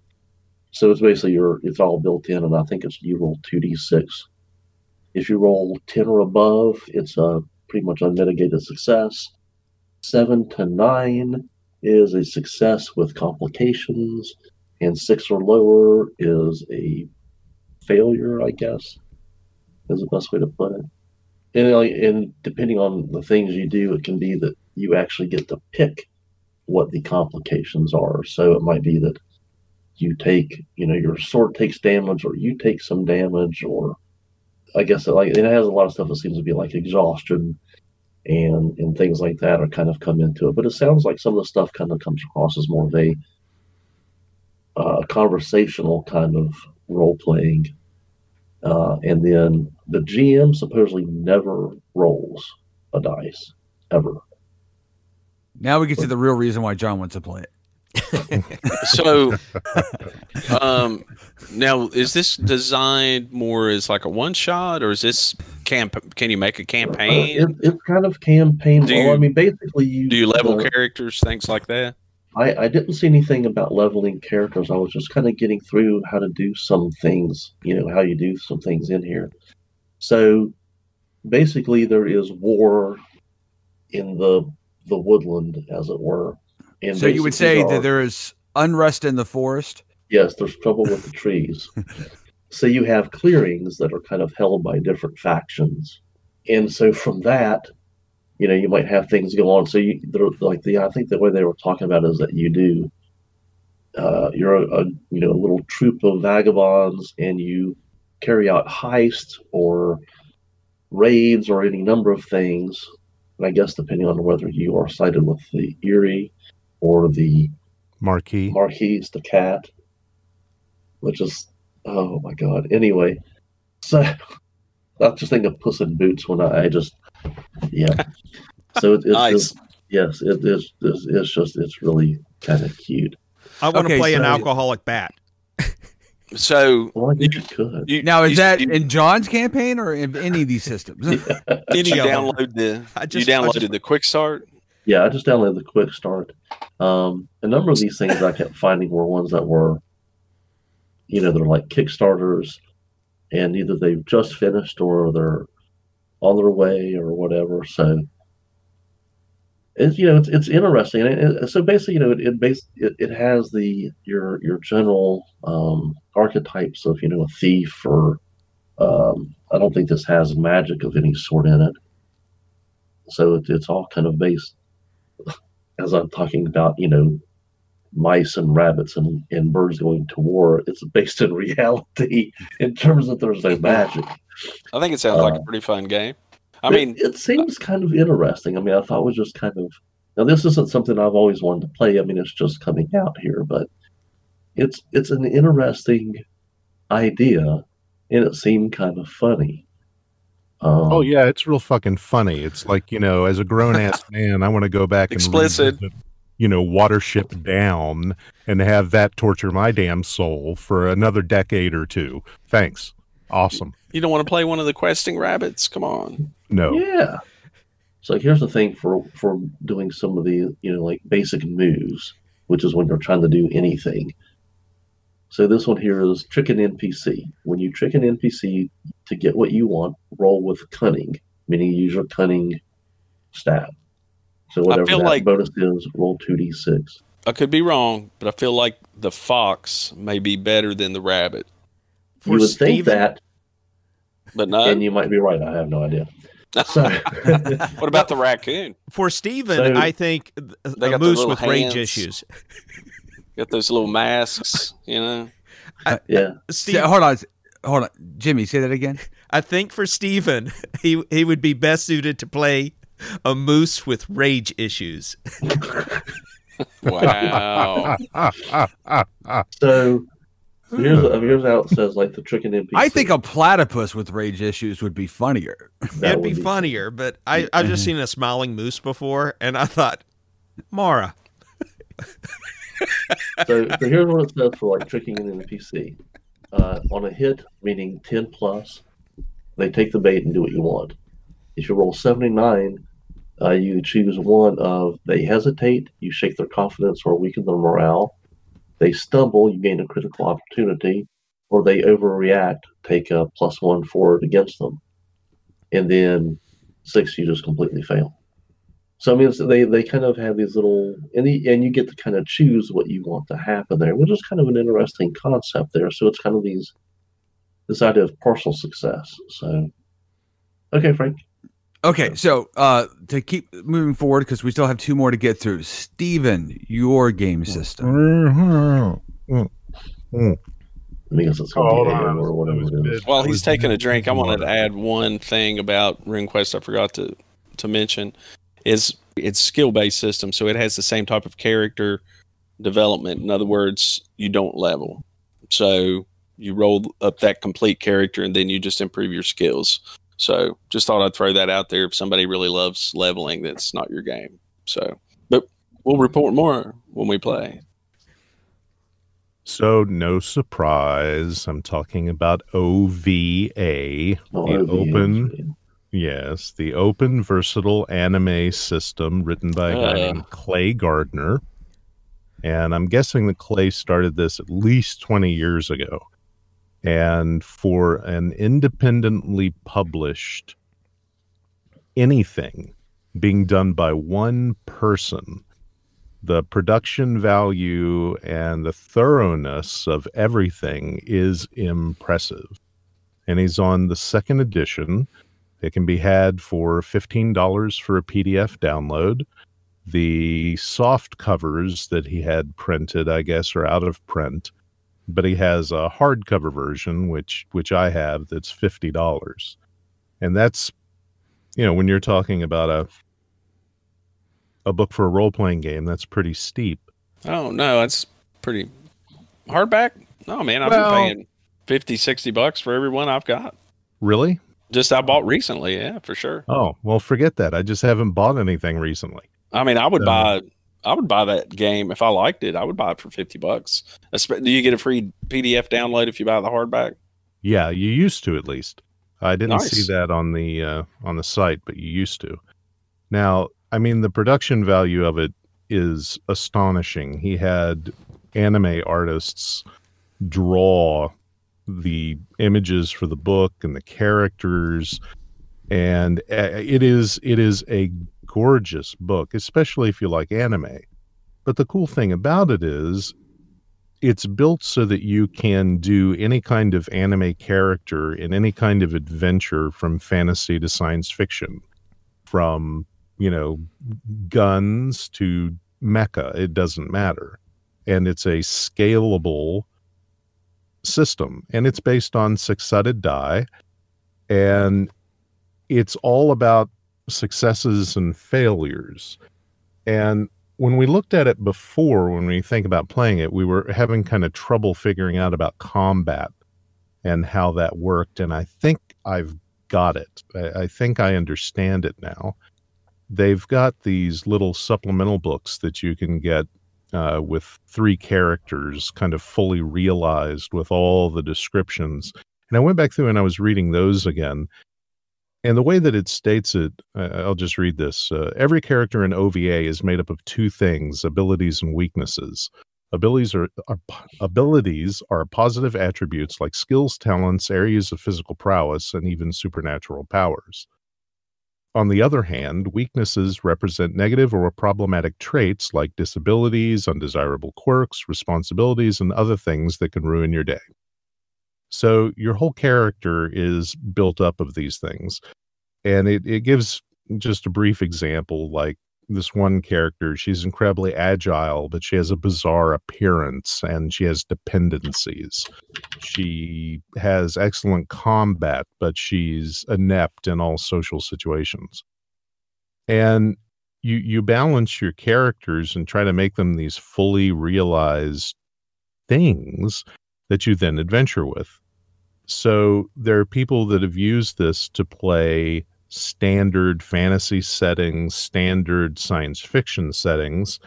So it's basically it's all built in, and I think you roll 2d6. If you roll 10 or above, it's a pretty much unmitigated success. 7 to 9 is a success with complications, and 6 or lower is a failure, I guess, is the best way to put it. And depending on the things you do, it can be that you actually get to pick what the complications are. So it might be that you take, your sword takes damage, or you take some damage, or I guess it has a lot of stuff that seems to be like exhaustion and things like that are kind of come into it. But it sounds like some of the stuff kind of comes across as more of a conversational kind of role playing. And then the GM supposedly never rolls a dice ever. Now we get to the real reason why John wants to play it. So, now is this designed more as like a one shot, or is this can you make a campaign? It's kind of campaign. I mean, basically, do you level characters, things like that? I didn't see anything about leveling characters. I was just kind of getting through how to do some things, how you do some things in here. So basically, there is war in the woodland, as it were. And so you would say that there is unrest in the forest? Yes, there's trouble with the trees. So you have clearings that are kind of held by different factions. And so from that, you might have things go on. So I think the way they were talking about is that you're a little troop of vagabonds, and you carry out heists or raids or any number of things. And I guess depending on whether you are sided with the Erie or the Marquis, the cat, which is, oh my God. Anyway, so I just think of Puss in Boots when yeah. So it's nice. It's really kind of cute. I want to play an alcoholic bat. So I think you could. Is that in John's campaign or in any of these systems? Did you download the quick start? Yeah, I just downloaded the quick start. A number of these things I kept finding were ones that were, they're like Kickstarters, and either they've just finished or they're on their way or whatever. So it's interesting. And so basically, it has your general archetypes of a thief, or I don't think this has magic of any sort in it. So it's all kind of based, as I'm talking about, mice and rabbits and birds going to war. It's based in reality in terms of there's no magic. I think it sounds like a pretty fun game. It seems kind of interesting. I mean, I thought it was just kind of, now this isn't something I've always wanted to play. I mean, it's just coming out here, but it's an interesting idea, and it seemed kind of funny. Oh yeah, it's real fucking funny. It's like, as a grown ass man, I want to go back explicit, and Watership Down and have that torture my damn soul for another decade or two. Thanks. Awesome. You don't want to play one of the questing rabbits? Come on. No. Yeah. So here's the thing for doing some of the, like basic moves, which is when you're trying to do anything. So this one here is trick an NPC. When you trick an NPC to get what you want, roll with cunning, meaning use your cunning stat. So whatever that bonus is, roll 2d6. I could be wrong, but I feel like the fox may be better than the rabbit. You would think that, but no. And you might be right. I have no idea. So, what about the raccoon? For Steven, I think a moose with rage issues. Got those little masks, Yeah. Hold on, Jimmy. Say that again. I think for Steven, he would be best suited to play a moose with rage issues. Wow. So here's how it says, like the trick and NPC. I think a platypus with rage issues would be funnier. It'd be funnier, but I've just seen a smiling moose before, and I thought, Mara. So here's what it says for like tricking an NPC. On a hit, meaning 10 plus, they take the bait and do what you want. If you roll 79, you choose one of they hesitate, you shake their confidence or weaken their morale. They stumble, you gain a critical opportunity, or they overreact, take a +1 forward against them. and then 6 you just completely fail. So I mean, they kind of have these little, and you get to kind of choose what you want to happen there, which is kind of an interesting concept there. So it's kind of this idea of partial success. So, okay, Frank. Okay, so to keep moving forward, because we still have 2 more to get through. Steven, your game system. I guess it's going to be AO or whatever it is. While he's taking a drink, I wanted to add one thing about RuneQuest I forgot to mention. Is it's skill-based system, so it has the same type of character development. In other words, you don't level. So you roll up that complete character, and then you just improve your skills. So just thought I'd throw that out there. If somebody really loves leveling, that's not your game. So, but we'll report more when we play. So no surprise, I'm talking about OVA, the open versatile anime system written by a guy named Clay Gardner. And I'm guessing that Clay started this at least 20 years ago. And for an independently published anything being done by one person, the production value and the thoroughness of everything is impressive. And he's on the 2nd edition. It can be had for $15 for a PDF download. The soft covers that he had printed, I guess, are out of print. But he has a hardcover version, which I have, that's $50. And that's, when you're talking about a book for a role-playing game, that's pretty steep. Oh, no, that's pretty hardback. No, man, I've been paying $50-$60 for every one I've got. Really? Just I bought recently, yeah, for sure. Oh, well, forget that. I just haven't bought anything recently. I mean, I would buy that game if I liked it. I would buy it for $50. Do you get a free PDF download if you buy the hardback? Yeah, you used to at least. I didn't see that on the site, but you used to. Now, I mean, the production value of it is astonishing. He had anime artists draw the images for the book and the characters, and it is a gorgeous book, especially if you like anime. But the cool thing about it is it's built so that you can do any kind of anime character in any kind of adventure, from fantasy to science fiction, from guns to mecha. It doesn't matter. And it's a scalable system, and it's based on 6-sided die, and it's all about successes and failures. And when we looked at it before, when we think about playing it, we were having kind of trouble figuring out about combat and how that worked. And I think I've got it. I think I understand it now. They've got these little supplemental books that you can get with 3 characters kind of fully realized with all the descriptions. And I went back through and I was reading those again. And the way that it states it, I'll just read this. Every character in OVA is made up of 2 things, abilities and weaknesses. Abilities are positive attributes like skills, talents, areas of physical prowess, and even supernatural powers. On the other hand, weaknesses represent negative or problematic traits like disabilities, undesirable quirks, responsibilities, and other things that can ruin your day. So your whole character is built up of these things. And it gives just a brief example, like this one character, she's incredibly agile, but she has a bizarre appearance and she has dependencies. She has excellent combat, but she's inept in all social situations. And you balance your characters and try to make them these fully realized things that you then adventure with. So there are people that have used this to play standard fantasy settings, standard science fiction settings,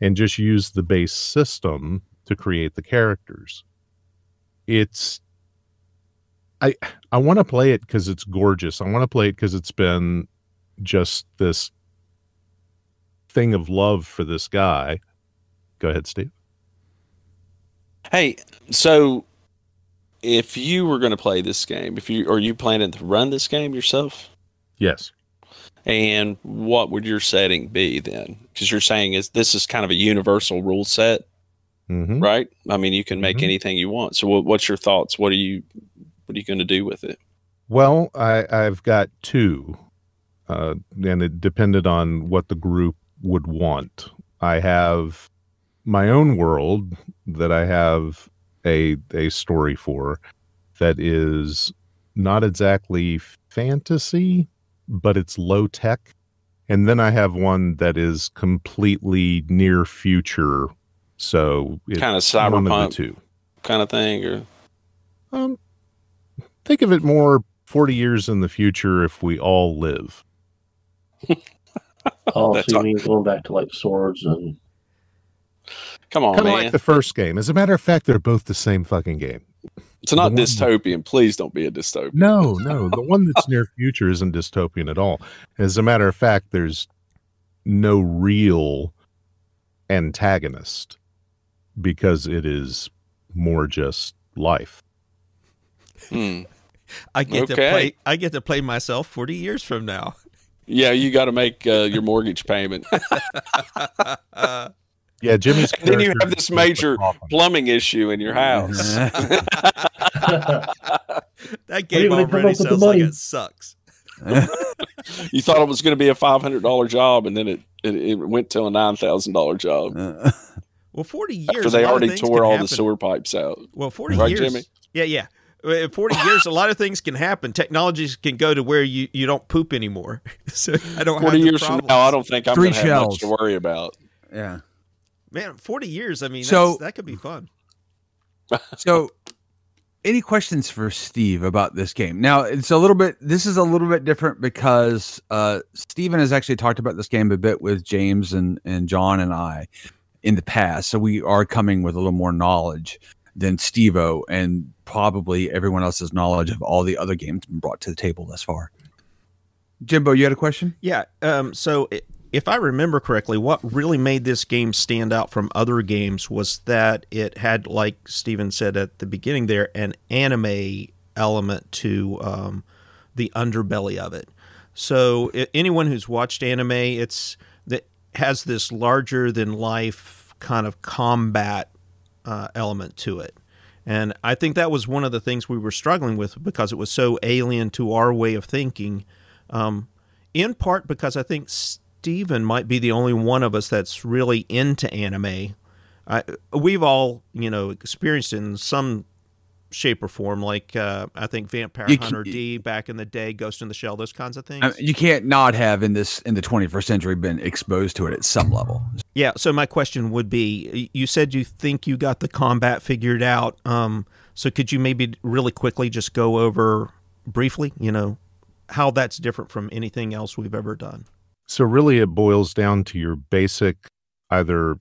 and just use the base system to create the characters. I want to play it because it's gorgeous. I want to play it because it's been just this thing of love for this guy. Go ahead, Steve. Hey, so if you were going to play this game, are you planning to run this game yourself? Yes. And what would your setting be then? Because you're saying this is kind of a universal rule set, right? I mean, you can make anything you want. So what's your thoughts? What are you going to do with it? Well, I've got two, and it depended on what the group would want. I have my own world that I have a story for that is not exactly fantasy, but it's low tech. And then I have one that is completely near future. So it's kind of cyberpunk one of the two kind of thing, or think of it more 40 years in the future if we all live. Oh, so you mean going back to like swords and... Come on, kind of man. like the first game. As a matter of fact, they're both the same fucking game. It's not dystopian. Please don't be a dystopian. No. The one that's near future isn't dystopian at all. As a matter of fact, there's no real antagonist because it is more just life. I get to play myself 40 years from now. Yeah, you got to make your mortgage payment. Yeah, Jimmy's. Then you have this major plumbing issue in your house. That game already sounds like it sucks. You thought it was going to be a $500 job, and then it went to a $9,000 job. Well, 40 years. After they already tore all the sewer pipes out. Well, 40 right, years. Jimmy? Yeah. 40 years, a lot of things can happen. Technologies can go to where you don't poop anymore. So I don't. 40 years from now, I don't think I'm going to have much to worry about. Yeah. Man, 40 years. I mean, that could be fun. So, any questions for Steve about this game? Now, this is a little bit different because Steven has actually talked about this game a bit with James and John and I in the past. So we are coming with a little more knowledge than Steve-O and probably everyone else's knowledge of all the other games been brought to the table thus far. Jimbo, you had a question? Yeah. So if I remember correctly, what really made this game stand out from other games was that it had, like Steven said at the beginning there, an anime element to the underbelly of it. So anyone who's watched anime, that has this larger than life kind of combat element to it. And I think that was one of the things we were struggling with because it was so alien to our way of thinking, in part because I think Steven might be the only one of us that's really into anime. We've all, experienced it in some shape or form, like I think Vampire Hunter D back in the day, Ghost in the Shell, those kinds of things. You can't not have in the 21st century been exposed to it at some level. Yeah. So my question would be: you said you think you got the combat figured out. So could you maybe really quickly just go over briefly, how that's different from anything else we've ever done? So really it boils down to your basic either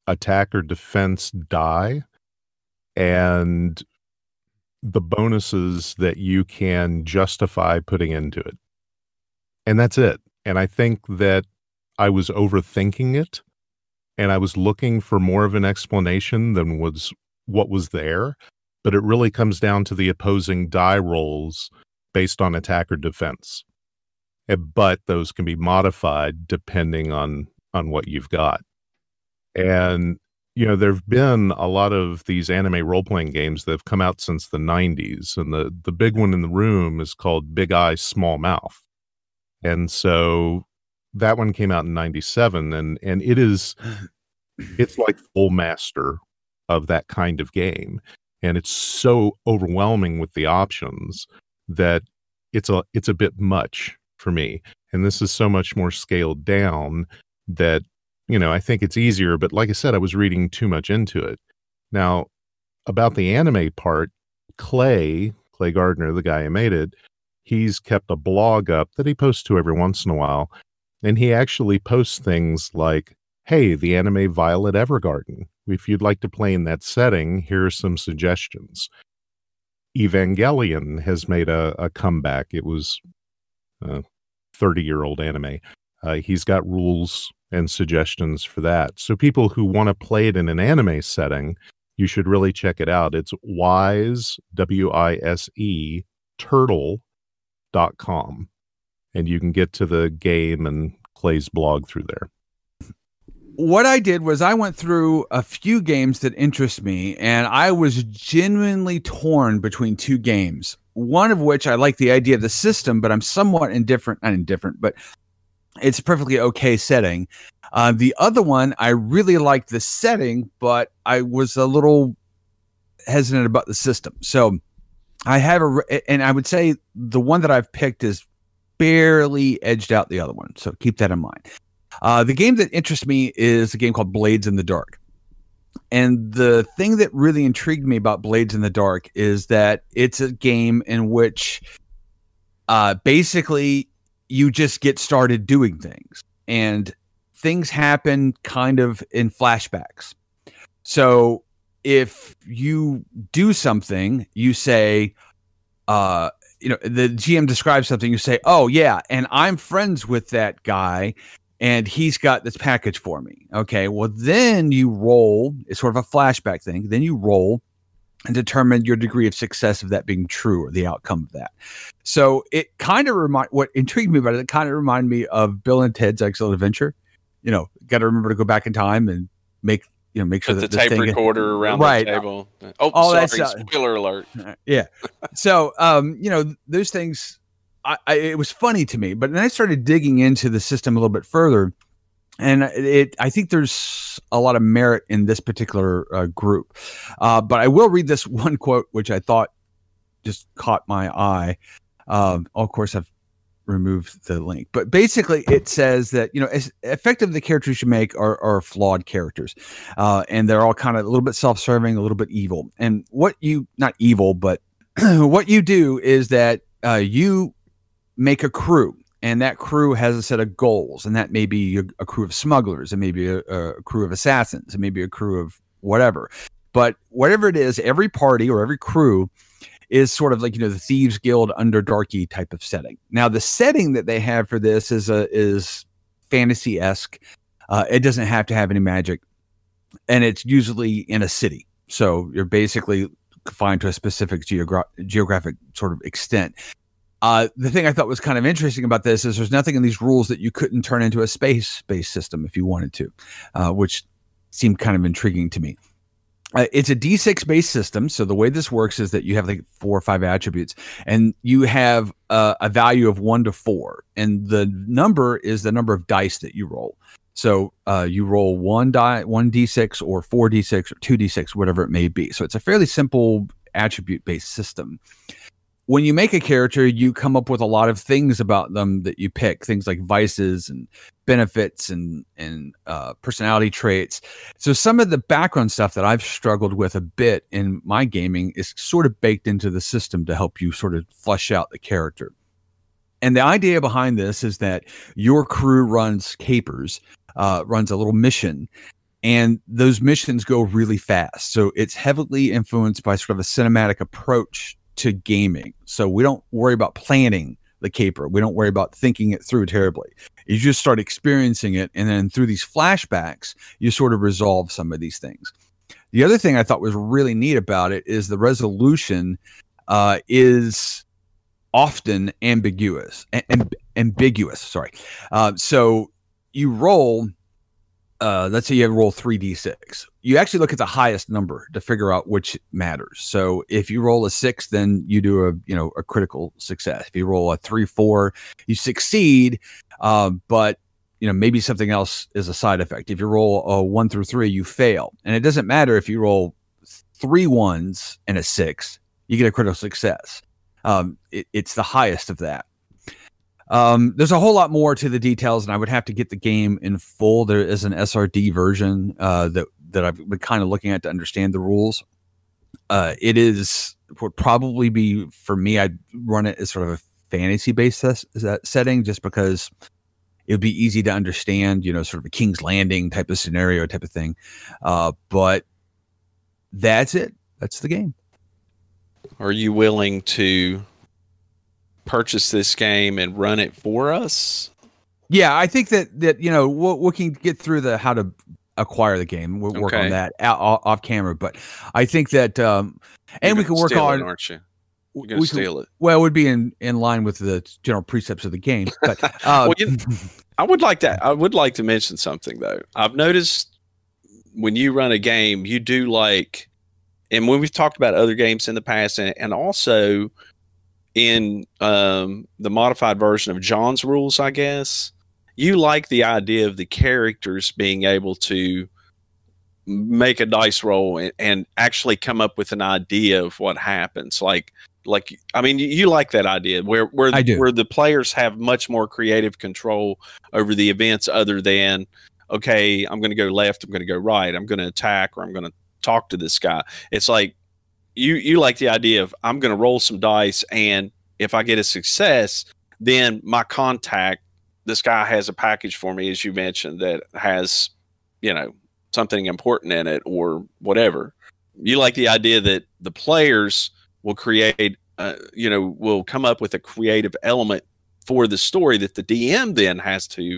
attack or defense die and the bonuses that you can justify putting into it. And that's it. And I think that I was overthinking it and I was looking for more of an explanation than what was there. But it really comes down to the opposing die rolls based on attack or defense. But those can be modified depending on what you've got. And, there have been a lot of these anime role-playing games that have come out since the 90s. And the big one in the room is called Big Eye, Small Mouth. And so that one came out in 97. And it's like full master of that kind of game. And it's so overwhelming with the options that it's a bit much for me. And this is so much more scaled down that, I think it's easier. But like I said, I was reading too much into it. Now, about the anime part, Clay Gardner, the guy who made it, he's kept a blog up that he posts to every once in a while. And he actually posts things like, hey, the anime Violet Evergarden. If you'd like to play in that setting, here are some suggestions. Evangelion has made a comeback. It was 30-year-old anime. He's got rules and suggestions for that. So people who want to play it in an anime setting, you should really check it out. It's wise, WISE, turtle.com. and you can get to the game and Clay's blog through there. What I did was I went through a few games that interest me, and I was genuinely torn between two games. One of which I like the idea of the system, but I'm somewhat not indifferent, but it's a perfectly okay setting. The other one, I really liked the setting, but I was a little hesitant about the system. So I have and I would say the one that I've picked is barely edged out the other one. So keep that in mind. The game that interests me is a game called Blades in the Dark. And the thing that really intrigued me about Blades in the Dark is that it's a game in which basically you just get started doing things. And things happen kind of in flashbacks. So if you do something, you say, the GM describes something, you say, oh, yeah, and I'm friends with that guy, and he's got this package for me. Okay, well, then you roll. It's sort of a flashback thing. Then you roll and determine your degree of success of that being true or the outcome of that. So it kind of what intrigued me about it kind of reminded me of Bill and Ted's Excellent Adventure. Got to remember to go back in time and make sure that the tape recorder around the table. Oh, sorry, spoiler alert. Yeah. So, those things, it was funny to me, but then I started digging into the system a little bit further, and I think there's a lot of merit in this particular group. But I will read this one quote, which I thought just caught my eye. Of course, I've removed the link, but basically it says that, as effective the characters you make are flawed characters. And they're all kind of a little bit self-serving, a little bit evil. And not evil, but what you do is that you make a crew, and that crew has a set of goals, and that may be a crew of smugglers, and maybe a crew of assassins, and maybe a crew of whatever. But whatever it is, every party or every crew is sort of like, the Thieves Guild Underdarky type of setting. Now, the setting that they have for this is fantasy-esque. It doesn't have to have any magic, and it's usually in a city. So you're basically confined to a specific geographic sort of extent. The thing I thought was kind of interesting about this is there's nothing in these rules that you couldn't turn into a space-based system if you wanted to, which seemed kind of intriguing to me. It's a D6 based system. So the way this works is that you have like 4 or 5 attributes, and you have a value of 1 to 4. And the number is the number of dice that you roll. So you roll 1 D6 or 4 D6 or 2 D6, whatever it may be. So it's a fairly simple attribute based system. When you make a character, you come up with a lot of things about them that you pick, things like vices and benefits and personality traits. So some of the background stuff that I've struggled with a bit in my gaming is sort of baked into the system to help you sort of flesh out the character. And the idea behind this is that your crew runs capers, runs a little mission, and those missions go really fast. So it's heavily influenced by sort of a cinematic approach to gaming. So we don't worry about planning the caper. We don't worry about thinking it through terribly. You just start experiencing it, and then through these flashbacks, you sort of resolve some of these things. The other thing I thought was really neat about it is the resolution is often ambiguous. Sorry. So you roll. Let's say you roll 3d6. You actually look at the highest number to figure out which matters. So if you roll a 6, then you do a critical success. If you roll a 3, 4, you succeed, but maybe something else is a side effect. If you roll a 1 through 3, you fail, and it doesn't matter if you roll 3 1s and a 6, you get a critical success. It's the highest of that. There's a whole lot more to the details, and I would have to get the game in full. There is an SRD version that I've been kind of looking at to understand the rules. Would probably be, for me, I'd run it as sort of a fantasy-based setting, just because it would be easy to understand, sort of a King's Landing type of scenario type of thing. But that's it. That's the game. Are you willing to purchase this game and run it for us? Yeah, I think that we can get through how to acquire the game. We'll work on that off camera, but I think that and we can work on, aren't you? You're going to steal it. Well, it would be in line with the general precepts of the game. But well, I would like to mention something though. I've noticed when you run a game, you do like, and when we've talked about other games in the past, and also in the modified version of John's rules, I guess, you like the idea of the characters being able to make a dice roll and actually come up with an idea of what happens. I mean, you like that idea where the players have much more creative control over the events, other than, okay, I'm going to go left, I'm going to go right, I'm going to attack, or I'm going to talk to this guy. It's like you like the idea of, I'm going to roll some dice, and if I get a success, then my contact, this guy has a package for me, as you mentioned, that has, something important in it or whatever. You like the idea that the players will create, will come up with a creative element for the story that the DM then has to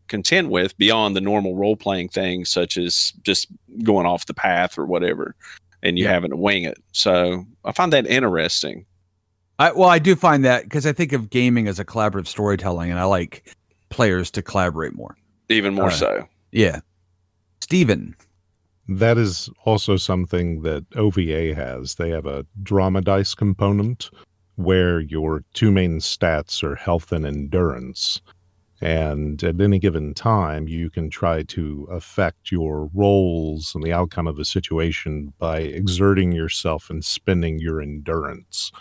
contend with beyond the normal role-playing things, such as just going off the path or whatever, and you having to wing it. So I find that interesting. I do find that, because I think of gaming as a collaborative storytelling, and I like players to collaborate more. Even more so. Yeah. Steven. That is also something that OVA has. They have a drama dice component where your two main stats are health and endurance. And at any given time, you can try to affect your rolls and the outcome of a situation by exerting yourself and spending your endurance,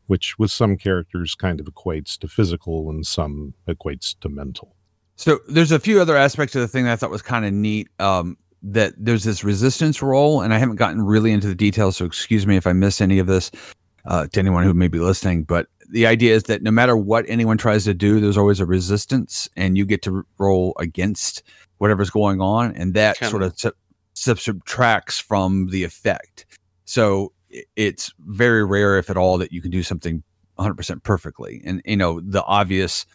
which with some characters kind of equates to physical and some equates to mental. So there's a few other aspects of the thing that I thought was kind of neat. That there's this resistance roll, and I haven't gotten really into the details, so excuse me if I miss any of this to anyone who may be listening. But the idea is that no matter what anyone tries to do, there's always a resistance, and you get to roll against whatever's going on, and that sort of subtracts from the effect. So it's very rare, if at all, that you can do something 100% perfectly. And the obvious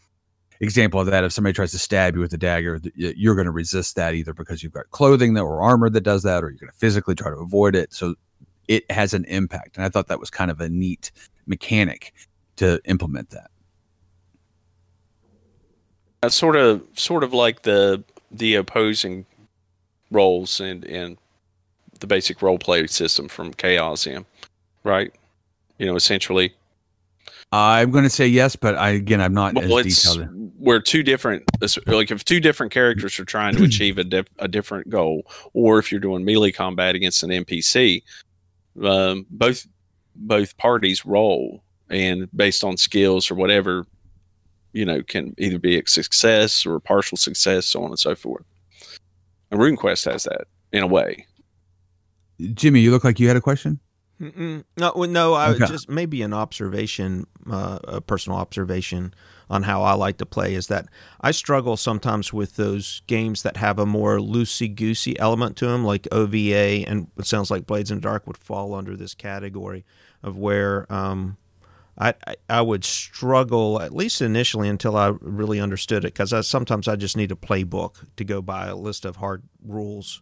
example of that, if somebody tries to stab you with a dagger, you're going to resist that, either because you've got clothing or armor that does that, or you're going to physically try to avoid it. So it has an impact. And I thought that was kind of a neat mechanic to implement that. That's sort of like the opposing roles in the basic role play system from Chaosium, right? Essentially. I'm going to say yes, but I'm not as detailed. Where if two different characters are trying to achieve a different goal, or if you're doing melee combat against an NPC, both parties roll, and based on skills or whatever, can either be a success or a partial success, so on and so forth. And RuneQuest has that in a way. Jimmy, you look like you had a question. No. I just maybe an observation, a personal observation on how I like to play is that I struggle sometimes with those games that have a more loosey-goosey element to them, like OVA, and it sounds like Blades in the Dark would fall under this category of where I would struggle, at least initially, until I really understood it, because sometimes I just need a playbook to go by, a list of hard rules.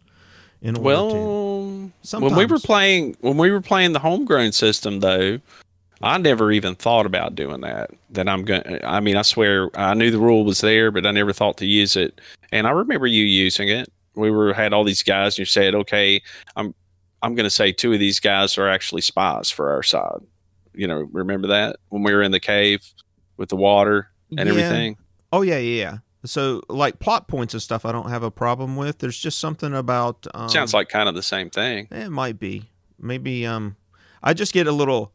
When we were playing the homegrown system, though, I never even thought about doing that. I swear I knew the rule was there, but I never thought to use it. And I remember you using it. Had all these guys, and you said, "Okay, I'm going to say two of these guys are actually spies for our side." Remember that when we were in the cave with the water and everything? Oh yeah. So, like plot points and stuff, I don't have a problem with. There's just something about. Sounds like kind of the same thing. It might be. Maybe. I just get a little.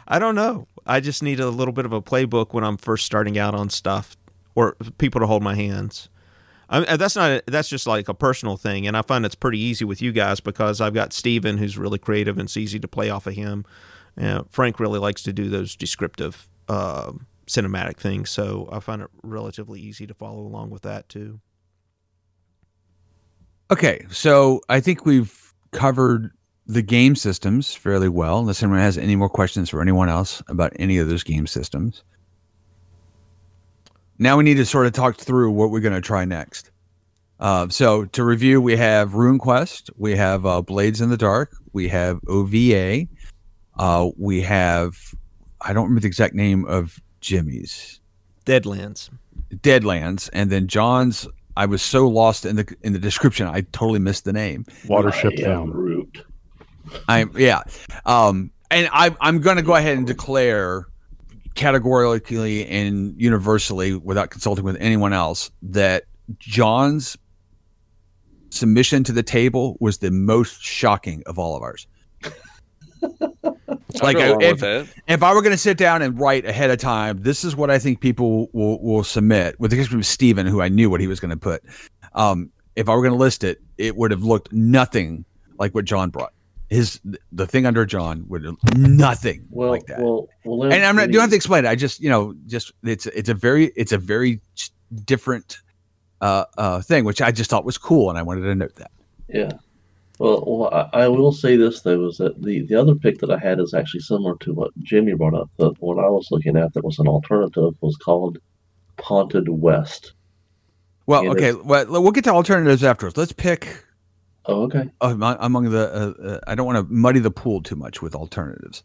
I don't know. I just need a little bit of a playbook when I'm first starting out on stuff, or people to hold my hands. That's just like a personal thing, and I find it's pretty easy with you guys because I've got Steven, who's really creative, and it's easy to play off of him. Frank really likes to do those descriptive. Cinematic things, so I find it relatively easy to follow along with that too. Okay, so I think we've covered the game systems fairly well, unless anyone has any more questions for anyone else about any of those game systems. Now we need to sort of talk through what we're going to try next. So to review, we have RuneQuest, we have Blades in the Dark, we have OVA, we have I don't remember the exact name of Jimmy's. Deadlands. Deadlands, and then John's. I was so lost in the description, I totally missed the name. Watership I am Down. Root. And I'm going to go ahead and declare categorically and universally, without consulting with anyone else, that John's submission to the table was the most shocking of all of ours. Like, if I were going to sit down and write ahead of time, this is what I think people will submit, with the exception of Steven, who I knew what he was going to put. If I were going to list it, it would have looked nothing like what John brought. The thing under John would have nothing like that. Well, and I'm not. You don't have to explain it. I just it's a very different thing, which I just thought was cool, and I wanted to note that. Yeah. Well, I will say this though, is that the other pick that I had is actually similar to what Jimmy brought up. The one I was looking at that was an alternative was called Haunted West. Well, okay. Well, we'll get to alternatives afterwards. Let's pick. Oh, okay. Among the, I don't want to muddy the pool too much with alternatives.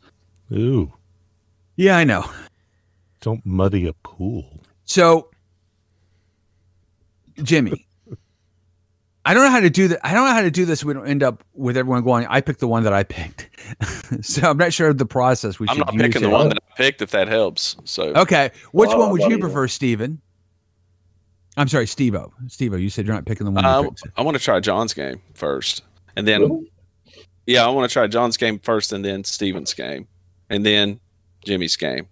Ooh. Yeah, I know. Don't muddy a pool. So, Jimmy, I don't know how to do that. I don't know how to do this so we don't end up with everyone going, I picked the one that I picked. So I'm not sure of the process we should use. I'm not picking the one that I picked, if that helps. So okay. Which one would you prefer, Steven? I'm sorry, Steve-O. Steve-O, you said you're not picking the one you picked. I want to try John's game first. And then, Really? yeah, I want to try John's game first, and then Steven's game. And then Jimmy's game.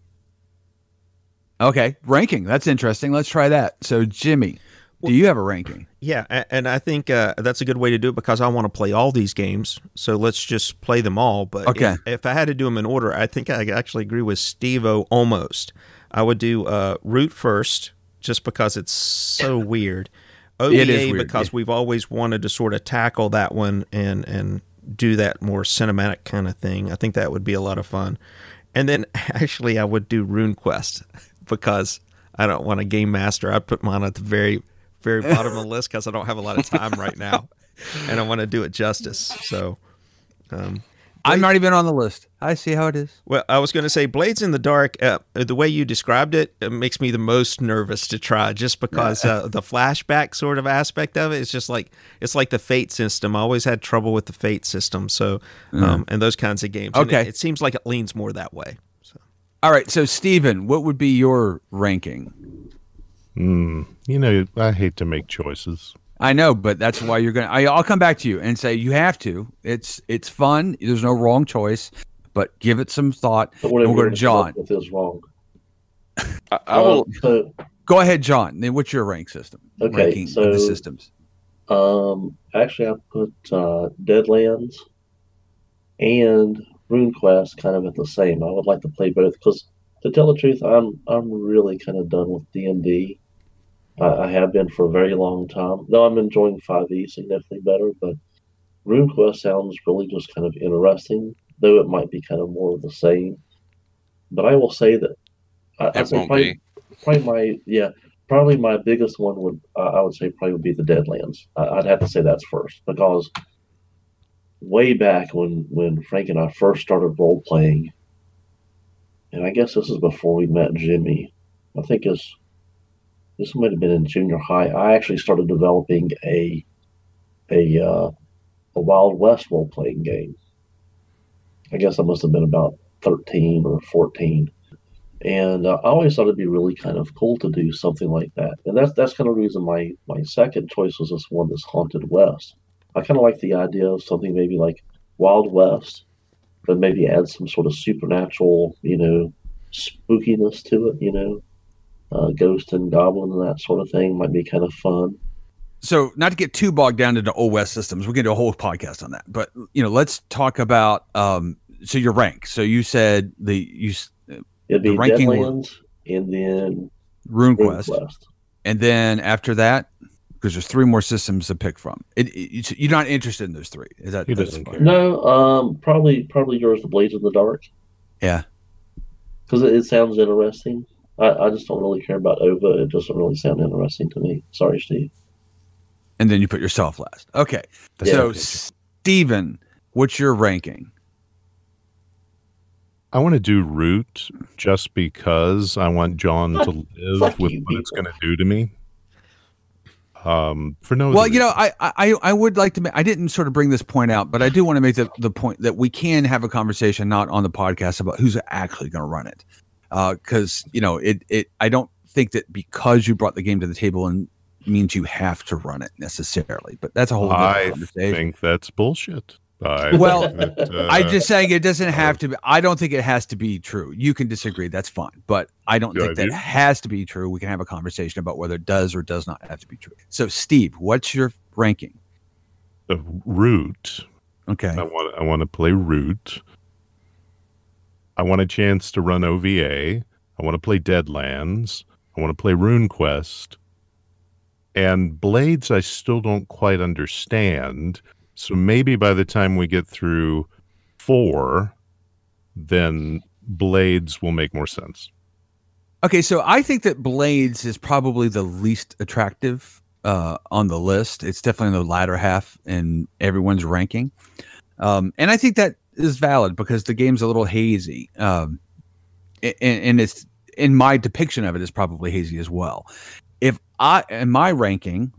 Okay. Ranking. That's interesting. Let's try that. So, Jimmy, do you have a ranking? Yeah, and I think that's a good way to do it because I want to play all these games. So let's just play them all. But okay. If I had to do them in order, I think I actually agree with Steve-O almost. I would do Root first, just because it's so weird. OVA, it is weird, because we've always wanted to sort of tackle that one and do that more cinematic kind of thing. I think that would be a lot of fun. And then actually I would do RuneQuest because I don't want a game master. I put mine at the very, very bottom of the list because I don't have a lot of time right now, and I want to do it justice. So I'm not even on the list. I see how it is. Well, I was going to say Blades in the Dark, the way you described it, it makes me the most nervous to try just because the flashback sort of aspect of it is just like, it's like the Fate system. I always had trouble with the Fate system. So, and those kinds of games. Okay. It seems like it leans more that way. So. All right. So, Steven, what would be your ranking? I hate to make choices. I know, but that's why you're going to, I'll come back to you and say you have to. It's fun. There's no wrong choice, but give it some thought. We'll go to John. If it's wrong. I will. Go ahead, John. Then what's your rank system? Okay, ranking so of the systems. Actually, I put Deadlands and RuneQuest kind of at the same. I would like to play both because, to tell the truth, I'm really kind of done with D&D. I have been for a very long time. Though I'm enjoying 5e significantly better, but RuneQuest sounds really just kind of interesting, though it might be kind of more of the same. But I will say that probably my biggest one would I would say probably would be the Deadlands. I'd have to say that's first because way back when Frank and I first started role playing, and I guess this is before we met Jimmy. I think this might have been in junior high. I actually started developing a Wild West role playing game. I guess I must have been about 13 or 14. And I always thought it'd be really kind of cool to do something like that. And that's kind of the reason my second choice was this one, this Haunted West. I kind of like the idea of something maybe like Wild West, but maybe add some sort of supernatural, spookiness to it, ghost and goblin and that sort of thing might be kind of fun. So not to get too bogged down into Old West systems, we can do a whole podcast on that. But let's talk about so your rank. So you said it'd be ranking Deadlands and then RuneQuest. And then after that, because there's 3 more systems to pick from. You're not interested in those 3. Is that? He doesn't care. No, probably yours, the Blades in the Dark. Yeah, because it sounds interesting. I just don't really care about OVA. It doesn't really sound interesting to me. Sorry, Steve. And then you put yourself last. Okay. So, Steven, what's your ranking? I want to do root just because I want John to live with what it's going to do to me. For no well, reason. you know, I would like to. I didn't sort of bring this point out, but I do want to make the point that we can have a conversation, not on the podcast, about who's actually going to run it, because you know, I don't think that because you brought the game to the table and means you have to run it necessarily. But that's a whole different conversation. I think that's bullshit. Well, I'm just saying it doesn't have to be. I don't think it has to be true. You can disagree. That's fine. But I don't think that has to be true. We can have a conversation about whether it does or does not have to be true. So, Steve, what's your ranking? The root. Okay. I want to play root. I want a chance to run OVA. I want to play Deadlands. I want to play RuneQuest. And Blades, I still don't quite understand. So maybe by the time we get through 4, then Blades will make more sense. Okay, so I think that Blades is probably the least attractive on the list. It's definitely in the latter half in everyone's ranking. And I think that is valid because the game's a little hazy. And it's, in my depiction of it, is probably hazy as well. In my ranking,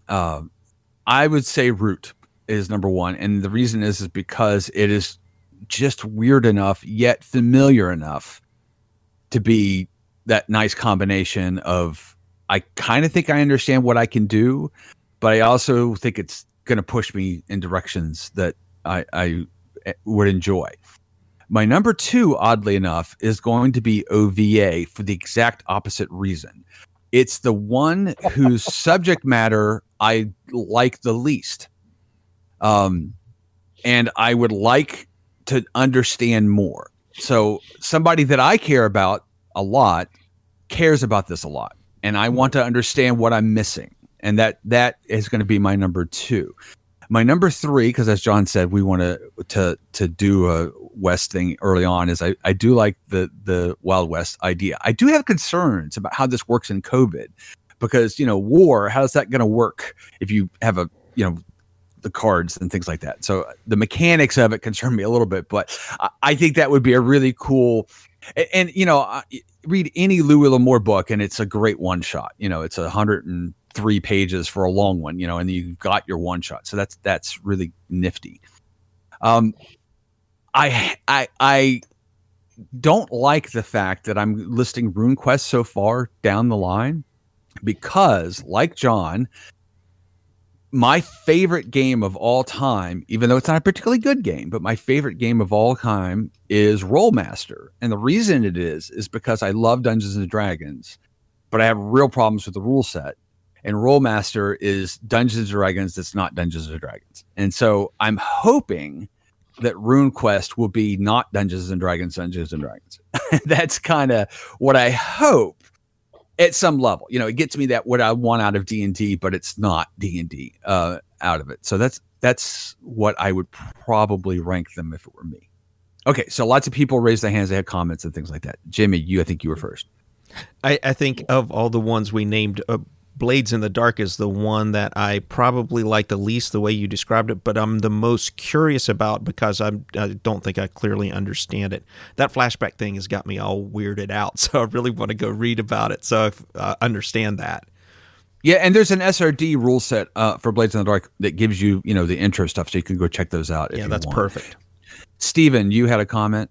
I would say Root is number 1. And the reason is because it is just weird enough, yet familiar enough to be that nice combination of, I kind of think I understand what I can do, but I also think it's going to push me in directions that I would enjoy. My number 2, oddly enough, is going to be OVA for the exact opposite reason. It's the one whose subject matter I like the least. And I would like to understand more. So somebody that I care about a lot cares about this a lot. And I want to understand what I'm missing. And that is going to be my number 2. My number 3, because as John said, we want to do a West thing early on, is I do like the Wild West idea. I do have concerns about how this works in COVID, because, you know, war, how's that going to work if you have the cards and things like that? So the mechanics of it concern me a little bit, but I think that would be a really cool, and you know, read any Louis L'Amour book and it's a great one shot. You know, it's 103 pages for a long one, you know, and you've got your one shot. So that's really nifty. I don't like the fact that I'm listing RuneQuest so far down the line, because like John, my favorite game of all time, even though it's not a particularly good game, but my favorite game of all time is Rolemaster. And the reason it is because I love Dungeons and Dragons, but I have real problems with the rule set. And Rolemaster is Dungeons and Dragons that's not Dungeons and Dragons. And so I'm hoping that RuneQuest will be not Dungeons and Dragons. That's kind of what I hope. At some level, you know, it gets me that what I want out of D&D, but it's not D&D out of it. So that's what I would probably rank them if it were me. Okay, so lots of people raised their hands, they had comments and things like that. Jimmy, I think you were first. I think of all the ones we named, Blades in the Dark is the one that I probably like the least, the way you described it, but I'm the most curious about because I don't think I clearly understand it. That flashback thing has got me all weirded out, so I really want to go read about it so I understand that. Yeah, and there's an SRD rule set for Blades in the Dark that gives you, you know, the intro stuff, so you can go check those out. If yeah, you that's want. Perfect. Steven, you had a comment?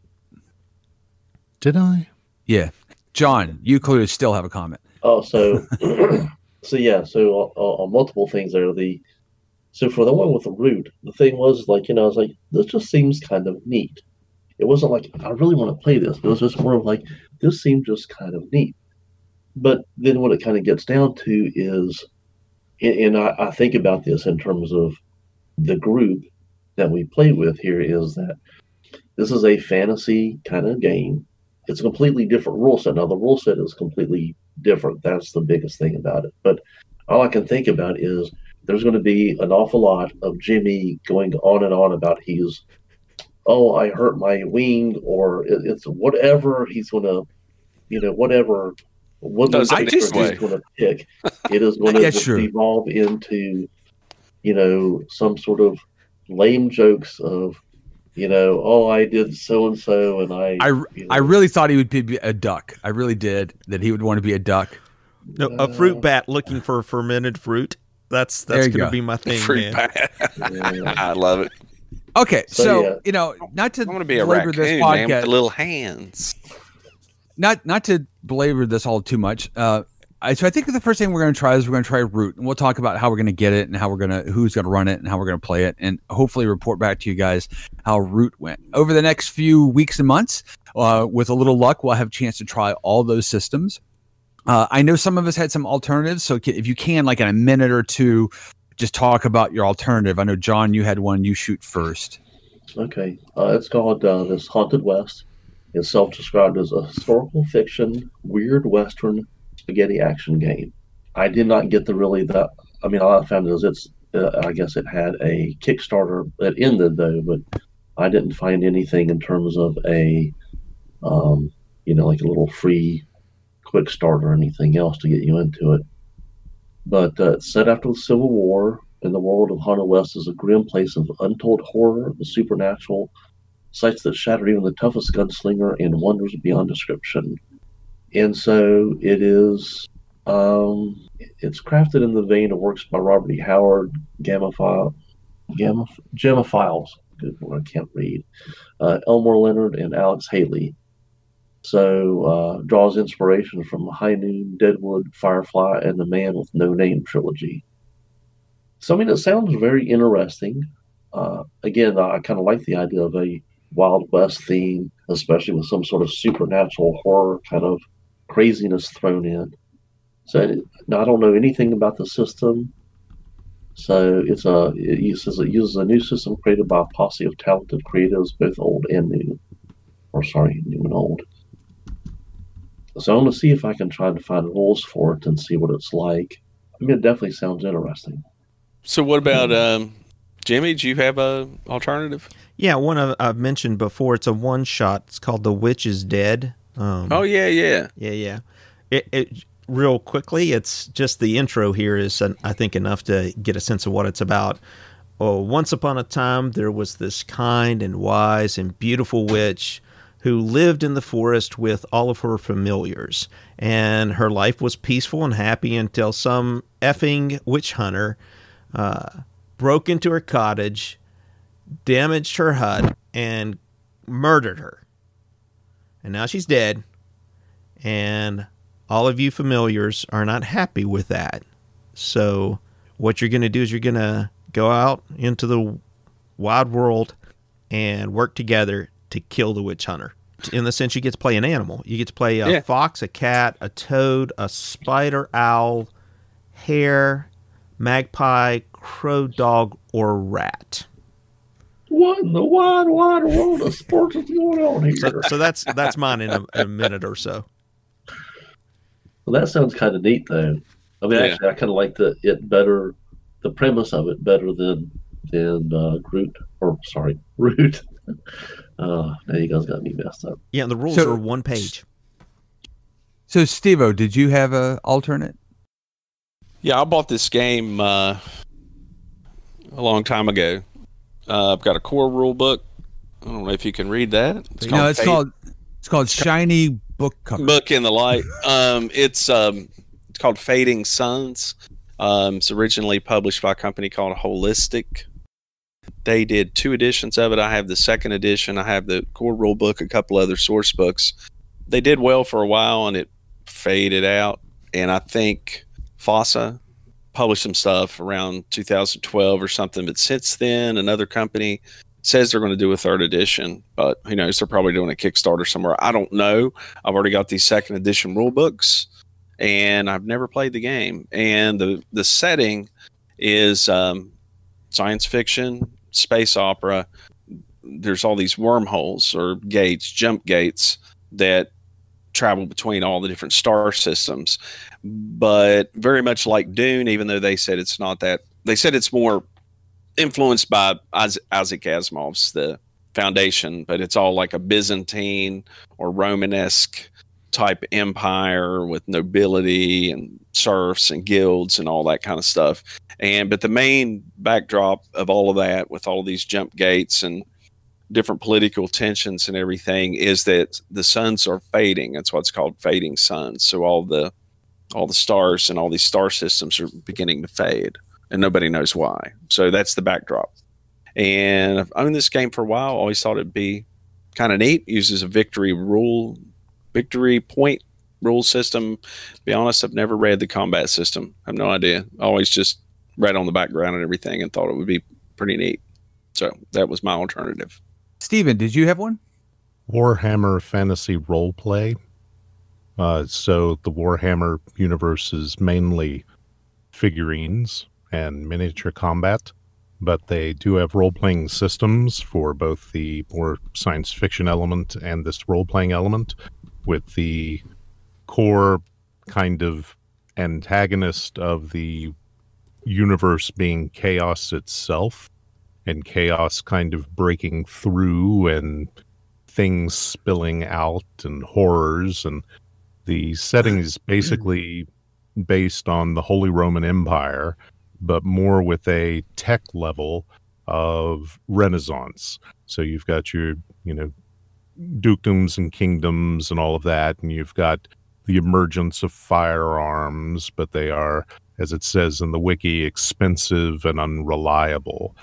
Did I? Yeah. John, you clearly still have a comment. Oh, so... So multiple things there. So for the one with the root, the thing was like, you know, I was like, this just seems kind of neat. It wasn't like I really want to play this. It was just more of like, this seemed just kind of neat. But then what it kind of gets down to is, and I think about this in terms of the group that we play with here, is that this is a fantasy kind of game. It's a completely different rule set. Now the rule set is completely different. That's the biggest thing about it. But all I can think about is there's going to be an awful lot of Jimmy going on and on about I hurt my wing, or it's whatever he's going to, you know, whatever he's going to pick. It is going to evolve into, you know, some sort of lame jokes of, You know, oh, I did so and so, and I really thought he would be a duck. I really did, that he would want to be a duck. No, a fruit bat looking for fermented fruit. That's There you going to go. be my thing, Fruit man. bat. Yeah. I love it. Okay, So, so yeah. you know, not to I want to be a belabor raccoon, this man, with podcast, the little hands. not to belabor this all too much. So I think the first thing we're going to try is we're going to try Root, and we'll talk about how we're going to get it and who's going to run it and how we're going to play it, and hopefully report back to you guys how Root went over the next few weeks and months. With a little luck, we'll have a chance to try all those systems. I know some of us had some alternatives, so if you can, like in a minute or two, just talk about your alternative. I know, John, you had one. You shoot first. Okay. It's called this Haunted West. It's self-described as a historical fiction, weird Western spaghetti action game. I did not get I mean, all I found is I guess it had a Kickstarter that ended, though, but I didn't find anything in terms of a, like a little free quick start or anything else to get you into it. But it's set after the Civil War, and the world of Haunted West is a grim place of untold horror, the supernatural, sights that shatter even the toughest gunslinger, and wonders beyond description. And so it is. It's crafted in the vein of works by Robert E. Howard, Gemophiles. Good Lord, I can't read. Elmore Leonard and Alex Haley. So draws inspiration from High Noon, Deadwood, Firefly, and the Man with No Name trilogy. So I mean, it sounds very interesting. Again, I kind of like the idea of a Wild West theme, especially with some sort of supernatural horror kind of craziness thrown in. So now I don't know anything about the system. So it uses a new system created by a posse of talented creatives, both old and new. New and old. So I'm going to see if I can try to find rules for it and see what it's like. I mean, it definitely sounds interesting. So what about Jimmy? Do you have a alternative? Yeah, one I've mentioned before. It's a one-shot. It's called The Witch is Dead. Oh, yeah. Yeah. It real quickly, it's just the intro here is, I think, enough to get a sense of what it's about. Oh, once upon a time, there was this kind and wise and beautiful witch who lived in the forest with all of her familiars. And her life was peaceful and happy until some effing witch hunter broke into her cottage, damaged her hut, and murdered her. And now she's dead. And all of you familiars are not happy with that. So what you're going to do is you're going to go out into the wide world and work together to kill the witch hunter. In the sense, you get to play an animal. You get to play a fox, a cat, a toad, a spider, owl, hare, magpie, crow, dog, or rat. What in the wide world of sports is going on here? So that's mine in a minute or so. Well, that sounds kind of neat, though. I mean, actually, I kind of like the premise of it better than Root. Now you guys got me messed up. Yeah, the rules are one page. So, Steve-O, did you have an alternate? Yeah, I bought this game a long time ago. I've got a core rule book. I don't know if you can read that. It's called Shiny Book Cover. Book in the Light. It's called Fading Suns. It's originally published by a company called Holistic. They did 2 editions of it. I have the 2nd edition. I have the core rule book, a couple other source books. They did well for a while, and it faded out. And I think FOSSA published some stuff around 2012 or something. But since then, another company says they're going to do a 3rd edition. But who knows? They're probably doing a Kickstarter somewhere. I don't know. I've already got these 2nd edition rule books, and I've never played the game. And the setting is science fiction, space opera. There's all these wormholes or gates, jump gates that travel between all the different star systems, but very much like Dune, even though they said it's not that. They said it's more influenced by Isaac Asimov's The Foundation, but it's all like a Byzantine or Romanesque type empire with nobility and serfs and guilds and all that kind of stuff. But the main backdrop of all of that, with all of these jump gates and different political tensions and everything is that the suns are fading. That's what's called fading suns. So all the stars and all these star systems are beginning to fade, and nobody knows why. So that's the backdrop. And I've owned this game for a while. Always thought it'd be kind of neat. Uses a victory point rule system. To be honest, I've never read the combat system. I have no idea. Always just read on the background and everything and thought it would be pretty neat. So that was my alternative. Steven, did you have one? Warhammer Fantasy Roleplay. So the Warhammer universe is mainly figurines and miniature combat, but they do have role-playing systems for both the more science fiction element and this role-playing element, with the core kind of antagonist of the universe being chaos itself, and chaos kind of breaking through and things spilling out and horrors. And the setting is basically based on the Holy Roman Empire, but more with a tech level of Renaissance. So you've got your, dukedoms and kingdoms and all of that, and you've got the emergence of firearms, but they are, as it says in the wiki, expensive and unreliable.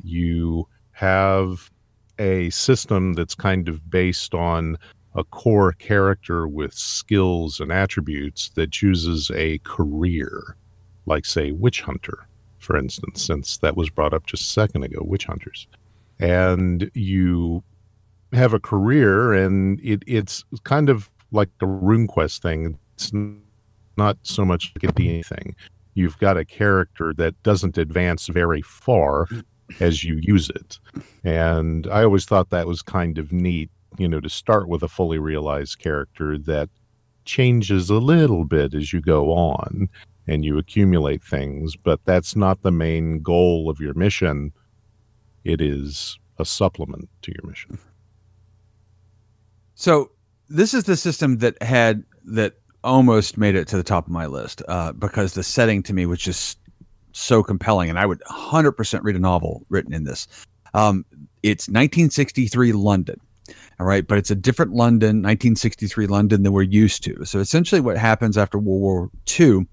You have a system that's kind of based on a core character with skills and attributes that chooses a career, like, say, witch hunter, for instance, since that was brought up just a second ago, witch hunters. And you have a career, and it's kind of like a RuneQuest thing. It's not so much like a D&D thing. You've got a character that doesn't advance very far as you use it. And I always thought that was kind of neat, to start with a fully realized character that changes a little bit as you go on and you accumulate things, but that's not the main goal of your mission. It is a supplement to your mission. So this is the system that almost made it to the top of my list because the setting to me was just so compelling, and I would 100% read a novel written in this. It's 1963 London, all right, but it's a different London, 1963 London, than we're used to. So essentially what happens after World War II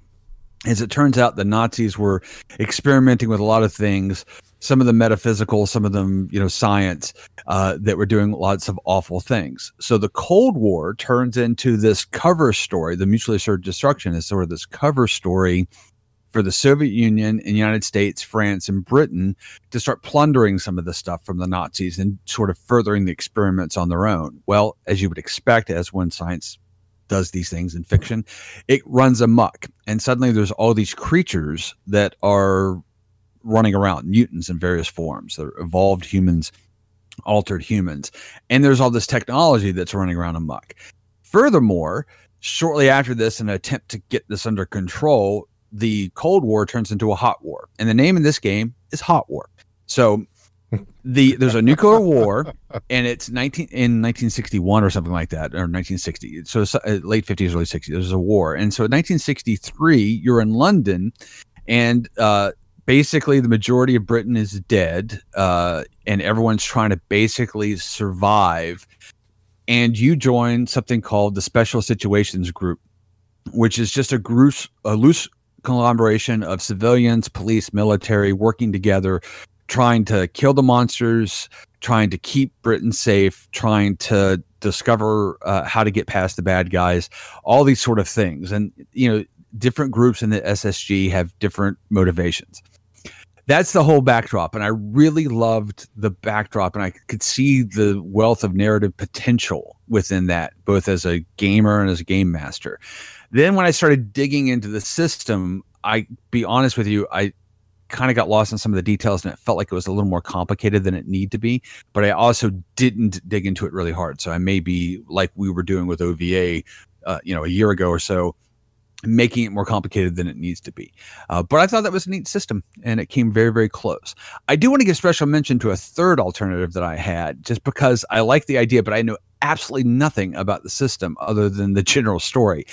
is it turns out the Nazis were experimenting with a lot of things, some of them metaphysical, some of them, science, that were doing lots of awful things. So the Cold War turns into this cover story. The mutually assured destruction is sort of this cover story for the Soviet Union and United States, France, and Britain to start plundering some of the stuff from the Nazis and sort of furthering the experiments on their own. Well, as you would expect, as when science does these things in fiction, it runs amok. And suddenly there's all these creatures that are running around, mutants in various forms. They're evolved humans, altered humans. And there's all this technology that's running around amok. Furthermore, shortly after this, in an attempt to get this under control, the Cold War turns into a hot war. And the name of this game is Hot War. So there's a nuclear war, and it's in 1961 or something like that, or 1960. So it's late 50s, early 60s. There's a war. And so in 1963, you're in London, and basically the majority of Britain is dead, and everyone's trying to basically survive. And you join something called the Special Situations Group, which is just a loose collaboration of civilians, police, military, working together, trying to kill the monsters, trying to keep Britain safe, trying to discover how to get past the bad guys, all these sort of things. And, different groups in the SSG have different motivations. That's the whole backdrop. And I really loved the backdrop, and I could see the wealth of narrative potential within that, both as a gamer and as a game master. Then when I started digging into the system, I be honest with you, I kind of got lost in some of the details, and it felt like it was a little more complicated than it needed to be, but I also didn't dig into it really hard. So I may be like we were doing with OVA, a year ago or so, making it more complicated than it needs to be. But I thought that was a neat system, and it came very, very close. I do want to give special mention to a third alternative that I had, just because I like the idea, but I know absolutely nothing about the system other than the general story.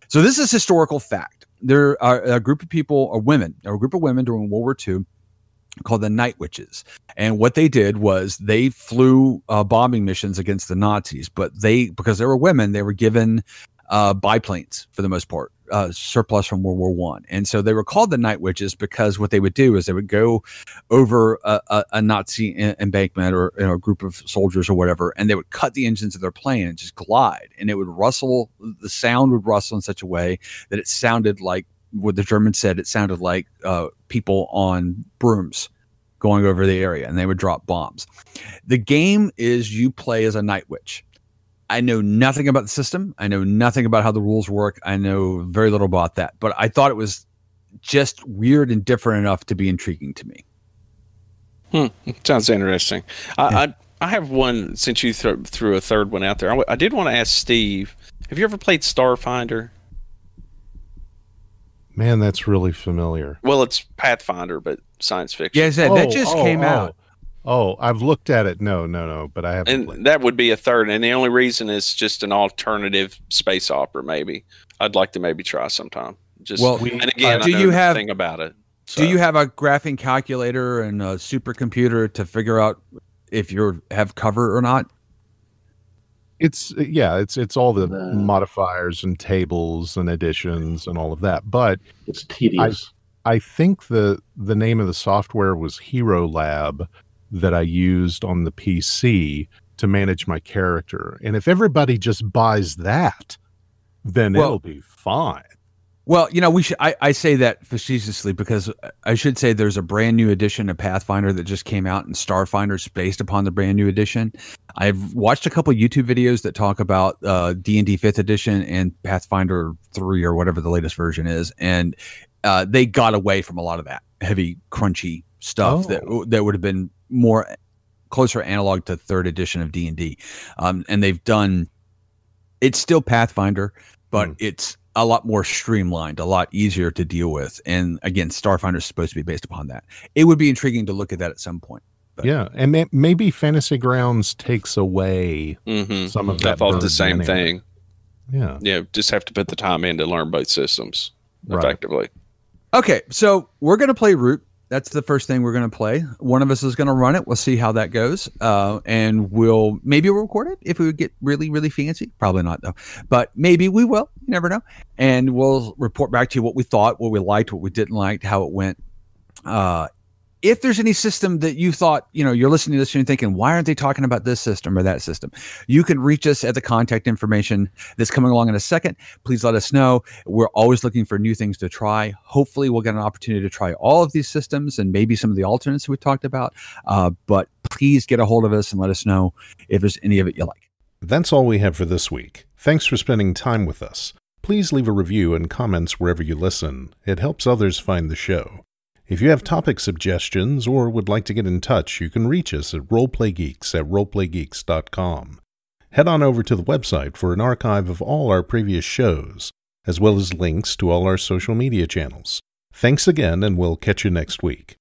So this is historical fact. There are a group of people, a group of women during World War II called the Night Witches. And what they did was they flew bombing missions against the Nazis, but because they were women, they were given biplanes for the most part, surplus from World War One. And so they were called the Night Witches because what they would do is they would go over a Nazi embankment or a group of soldiers or whatever, and they would cut the engines of their plane and just glide. And it would rustle. The sound would rustle in such a way that it sounded like what the Germans said. It sounded like people on brooms going over the area, and they would drop bombs. The game is you play as a Night Witch. I know nothing about the system. I know nothing about how the rules work. I know very little about that, but I thought it was just weird and different enough to be intriguing to me. Sounds interesting. I have one, since you threw a third one out there. I did want to ask Steve, have you ever played Starfinder? Man, that's really familiar. Well, it's Pathfinder, but science fiction. Yeah, that just came out. Oh, I've looked at it. No, but I haven't. And that would be a third. And the only reason is just an alternative space opera, maybe. I'd like to maybe try sometime. And again, I know nothing about it. So. Do you have a graphing calculator and a supercomputer to figure out if you have cover or not? It's all the modifiers and tables and additions and all of that. But it's tedious. I think the name of the software was Hero Lab, that I used on the PC to manage my character. And if everybody just buys that, then it'll be fine. Well, I say that facetiously because I should say there's a brand new edition of Pathfinder that just came out, and Starfinder's based upon the brand new edition. I've watched a couple of YouTube videos that talk about D&D 5th edition and Pathfinder 3 or whatever the latest version is. And they got away from a lot of that heavy, crunchy stuff that would have been more closer analog to 3rd edition of D&D. And they've done, it's still Pathfinder, but it's a lot more streamlined, a lot easier to deal with. And again, Starfinder is supposed to be based upon that. It would be intriguing to look at that at some point. But. Yeah, and maybe Fantasy Grounds takes away some of that. I thought the same thing. Yeah, just have to put the time in to learn both systems effectively. Okay, so we're going to play Root. That's the first thing we're going to play. One of us is going to run it. We'll see how that goes. And we'll record it if we would get really, really fancy. Probably not, though. But maybe we will. You never know. And we'll report back to you what we thought, what we liked, what we didn't like, how it went. If there's any system that you thought, you're listening to this and you're thinking, why aren't they talking about this system or that system? You can reach us at the contact information that's coming along in a second. Please let us know. We're always looking for new things to try. Hopefully we'll get an opportunity to try all of these systems and maybe some of the alternates we talked about. But please get a hold of us and let us know if there's any of it you like. That's all we have for this week. Thanks for spending time with us. Please leave a review and comments wherever you listen. It helps others find the show. If you have topic suggestions or would like to get in touch, you can reach us at roleplaygeeks@roleplaygeeks.com. Head on over to the website for an archive of all our previous shows, as well as links to all our social media channels. Thanks again, and we'll catch you next week.